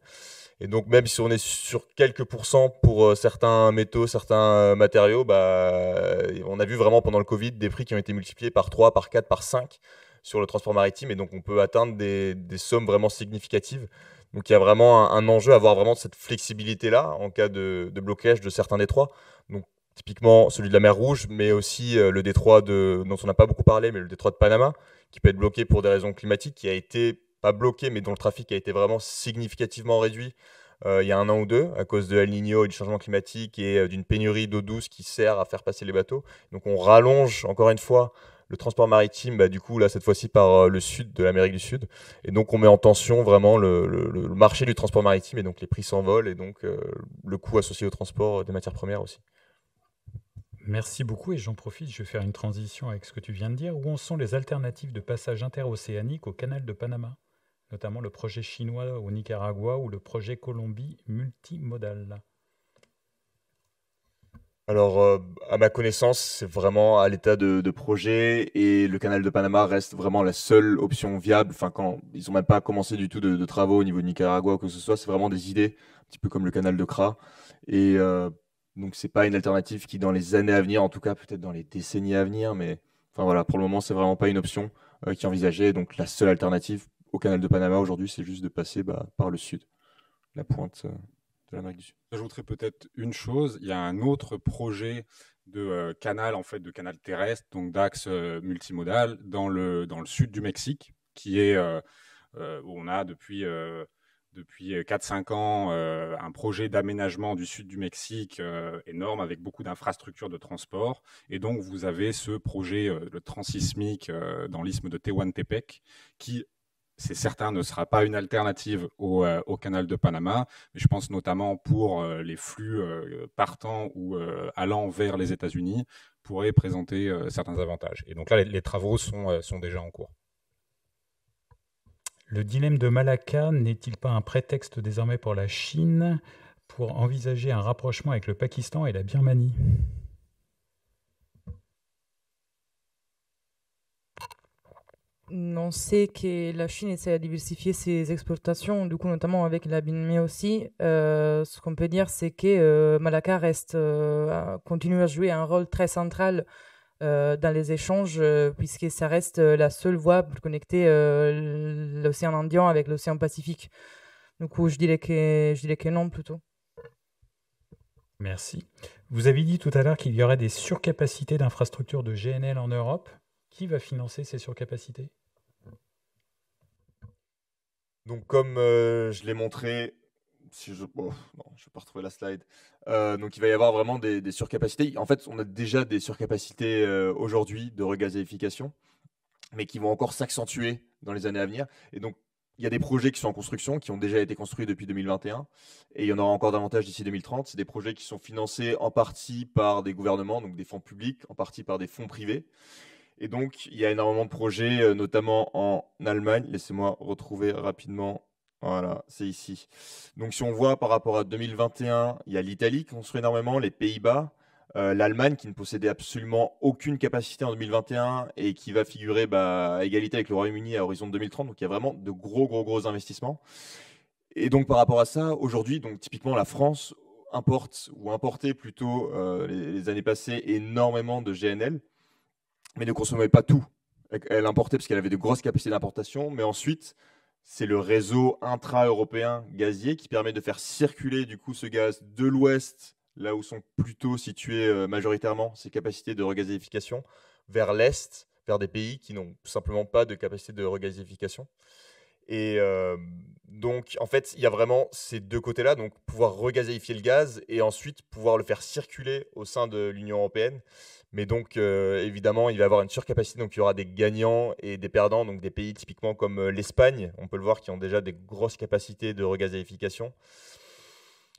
Et donc même si on est sur quelques pourcents pour certains métaux, certains matériaux, bah, on a vu vraiment pendant le Covid des prix qui ont été multipliés par 3, par 4, par 5 sur le transport maritime. Et donc on peut atteindre des sommes vraiment significatives. Donc il y a vraiment un enjeu à avoir vraiment cette flexibilité-là en cas de blocage de certains détroits. Donc typiquement celui de la mer Rouge, mais aussi le détroit dont on n'a pas beaucoup parlé, mais le détroit de Panama, qui peut être bloqué pour des raisons climatiques, qui a été pas bloqué, mais dont le trafic a été vraiment significativement réduit il y a 1 an ou 2, à cause de El Niño et du changement climatique et d'une pénurie d'eau douce qui sert à faire passer les bateaux. Donc on rallonge encore une fois le transport maritime, bah, du coup là cette fois-ci par le sud de l'Amérique du Sud. Et donc on met en tension vraiment le marché du transport maritime et donc les prix s'envolent et donc le coût associé au transport des matières premières aussi. Merci beaucoup et j'en profite, je vais faire une transition avec ce que tu viens de dire. Où en sont les alternatives de passage interocéanique au canal de Panama, notamment le projet chinois au Nicaragua ou le projet Colombie multimodal? Alors, à ma connaissance, c'est vraiment à l'état de projet et le canal de Panama reste vraiment la seule option viable. Enfin, quand ils n'ont même pas commencé du tout de travaux au niveau de Nicaragua ou que ce soit, c'est vraiment des idées, un petit peu comme le canal de Kra. Et donc, c'est pas une alternative qui, dans les années à venir, en tout cas peut-être dans les décennies à venir, mais enfin voilà, pour le moment, c'est vraiment pas une option qui est envisagée. Donc, la seule alternative au canal de Panama aujourd'hui, c'est juste de passer par le sud, la pointe de l'Amérique du Sud. J'ajouterais peut-être une chose, il y a un autre projet de canal, en fait, de canal terrestre, donc d'axe multimodal, dans le sud du Mexique, qui est où on a depuis 4-5 ans un projet d'aménagement du sud du Mexique énorme avec beaucoup d'infrastructures de transport. Et donc, vous avez ce projet le transsismique dans l'isthme de Tehuantepec qui, c'est certain, ne sera pas une alternative au canal de Panama, mais je pense notamment pour les flux partant ou allant vers les États-Unis pourrait présenter certains avantages. Et donc là, les travaux sont déjà en cours. Le dilemme de Malacca n'est-il pas un prétexte désormais pour la Chine pour envisager un rapprochement avec le Pakistan et la Birmanie? On sait que la Chine essaie de diversifier ses exportations, du coup notamment avec la Birmanie aussi. Ce qu'on peut dire, c'est que Malacca continue à jouer un rôle très central dans les échanges, puisque ça reste la seule voie pour connecter l'océan Indien avec l'océan Pacifique. Du coup, je dirais que non plutôt. Merci. Vous avez dit tout à l'heure qu'il y aurait des surcapacités d'infrastructures de GNL en Europe. Qui va financer ces surcapacités? Donc, comme je l'ai montré, non, je vais pas retrouver la slide. Donc, il va y avoir vraiment des surcapacités. En fait, on a déjà des surcapacités aujourd'hui de regazéification, mais qui vont encore s'accentuer dans les années à venir. Et donc, il y a des projets qui sont en construction, qui ont déjà été construits depuis 2021, et il y en aura encore davantage d'ici 2030. C'est des projets qui sont financés en partie par des gouvernements, donc des fonds publics, en partie par des fonds privés. Et donc, il y a énormément de projets, notamment en Allemagne. Laissez-moi retrouver rapidement. Voilà, c'est ici. Donc, si on voit par rapport à 2021, il y a l'Italie qui construit énormément, les Pays-Bas, l'Allemagne qui ne possédait absolument aucune capacité en 2021 et qui va figurer à égalité avec le Royaume-Uni à horizon de 2030. Donc, il y a vraiment de gros investissements. Et donc, par rapport à ça, aujourd'hui, donc typiquement, la France importait plutôt les années passées énormément de GNL, mais ne consommait pas tout. Elle importait parce qu'elle avait de grosses capacités d'importation, mais ensuite, c'est le réseau intra-européen gazier qui permet de faire circuler du coup ce gaz de l'ouest, là où sont plutôt situées majoritairement ces capacités de regazéification, vers l'est, vers des pays qui n'ont tout simplement pas de capacité de regazéification. Et donc, en fait, il y a vraiment ces deux côtés-là, donc pouvoir regazéifier le gaz et ensuite pouvoir le faire circuler au sein de l'Union européenne. Mais donc, évidemment, il va y avoir une surcapacité, donc il y aura des gagnants et des perdants, donc des pays typiquement comme l'Espagne, on peut le voir, qui ont déjà des grosses capacités de regazéification,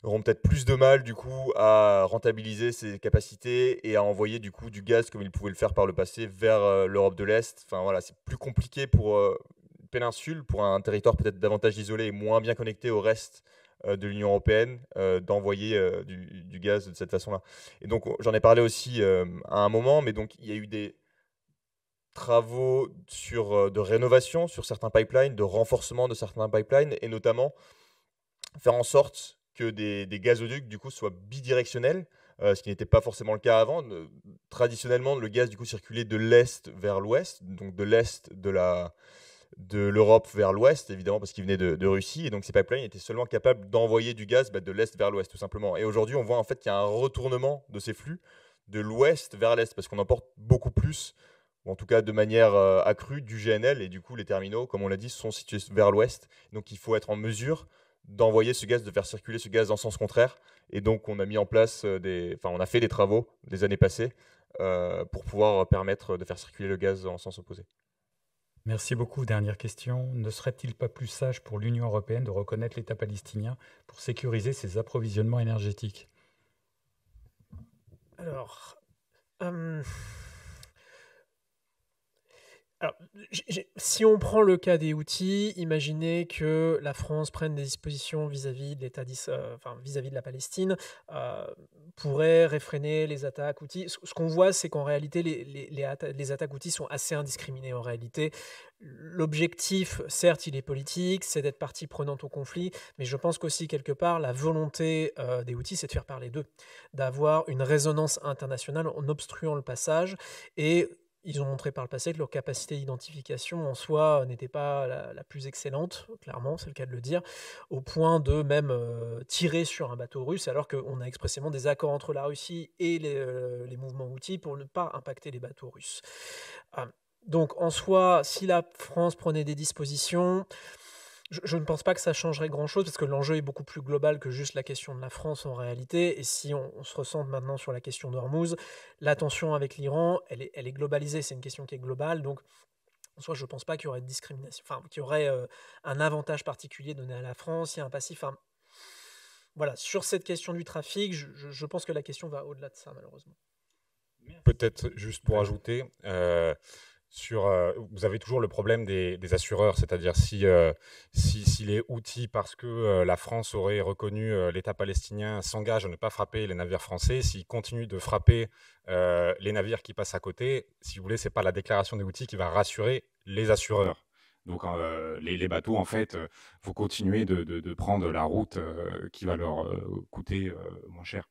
auront peut-être plus de mal du coup à rentabiliser ces capacités et à envoyer du coup du gaz comme ils pouvaient le faire par le passé vers l'Europe de l'Est. Enfin voilà, c'est plus compliqué pour une péninsule, pour un territoire peut-être davantage isolé et moins bien connecté au reste de l'Union européenne, d'envoyer du gaz de cette façon-là. Et donc j'en ai parlé aussi à un moment, mais donc il y a eu des travaux de rénovation sur certains pipelines, de renforcement de certains pipelines, et notamment faire en sorte que des gazoducs du coup soient bidirectionnels, ce qui n'était pas forcément le cas avant. Traditionnellement, le gaz du coup circulait de l'est vers l'ouest, donc de l'est de l'Europe vers l'ouest, évidemment, parce qu'il venait de Russie, et donc ces pipelines étaient seulement capables d'envoyer du gaz de l'est vers l'ouest, tout simplement. Et aujourd'hui, on voit en fait qu'il y a un retournement de ces flux de l'ouest vers l'est, parce qu'on emporte beaucoup plus, ou en tout cas de manière accrue, du GNL, et du coup, les terminaux, comme on l'a dit, sont situés vers l'ouest. Donc il faut être en mesure d'envoyer ce gaz, de faire circuler ce gaz en sens contraire. Et donc, on a mis en place on a fait des travaux des années passées pour pouvoir permettre de faire circuler le gaz en sens opposé. Merci beaucoup. Dernière question. Ne serait-il pas plus sage pour l'Union européenne de reconnaître l'État palestinien pour sécuriser ses approvisionnements énergétiques? Alors, si on prend le cas des Houthis, imaginez que la France prenne des dispositions vis-à-vis de vis-à-vis de la Palestine, pourrait réfréner les attaques Houthis. Ce qu'on voit, c'est qu'en réalité, les attaques Houthis sont assez indiscriminées. En réalité, l'objectif, certes, il est politique, c'est d'être partie prenante au conflit, mais je pense qu'aussi, quelque part, la volonté des Houthis, c'est de faire parler d'eux, d'avoir une résonance internationale en obstruant le passage. Et ils ont montré par le passé que leur capacité d'identification en soi n'était pas la plus excellente, clairement, c'est le cas de le dire, au point de même tirer sur un bateau russe, alors qu'on a expressément des accords entre la Russie et les mouvements Houthis pour ne pas impacter les bateaux russes. Donc en soi, si la France prenait des dispositions, je ne pense pas que ça changerait grand-chose, parce que l'enjeu est beaucoup plus global que juste la question de la France en réalité. Et si on se recentre maintenant sur la question d'Ormuz, la tension avec l'Iran, elle est globalisée, c'est une question qui est globale. Donc, en soi, je ne pense pas qu'il y aurait de discrimination, qu'il y aurait un avantage particulier donné à la France, il y a un passif. Voilà, sur cette question du trafic, je pense que la question va au-delà de ça, malheureusement. Peut-être juste pour ajouter, vous avez toujours le problème des assureurs, c'est-à-dire si les Houthis, parce que la France aurait reconnu l'État palestinien, s'engagent à ne pas frapper les navires français, s'ils continuent de frapper les navires qui passent à côté, si vous voulez, c'est pas la déclaration des Houthis qui va rassurer les assureurs. Donc les bateaux, en fait, vont continuer de prendre la route qui va leur coûter moins cher.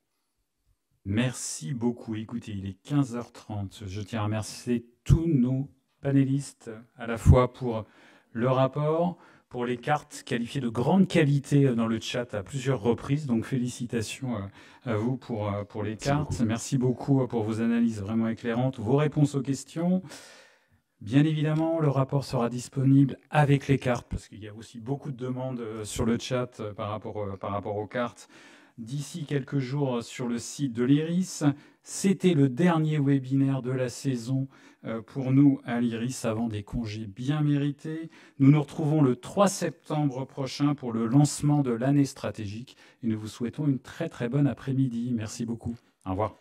Merci beaucoup. Écoutez, il est 15h30. Je tiens à remercier tous nos panélistes, à la fois pour le rapport, pour les cartes qualifiées de grande qualité dans le chat à plusieurs reprises. Donc félicitations à vous pour les cartes. Merci beaucoup pour vos analyses vraiment éclairantes, vos réponses aux questions. Bien évidemment, le rapport sera disponible avec les cartes, parce qu'il y a aussi beaucoup de demandes sur le chat par rapport aux cartes, d'ici quelques jours sur le site de l'IRIS. C'était le dernier webinaire de la saison pour nous à l'IRIS avant des congés bien mérités. Nous nous retrouvons le 3 septembre prochain pour le lancement de l'année stratégique et nous vous souhaitons une très très bonne après-midi. Merci beaucoup. Au revoir.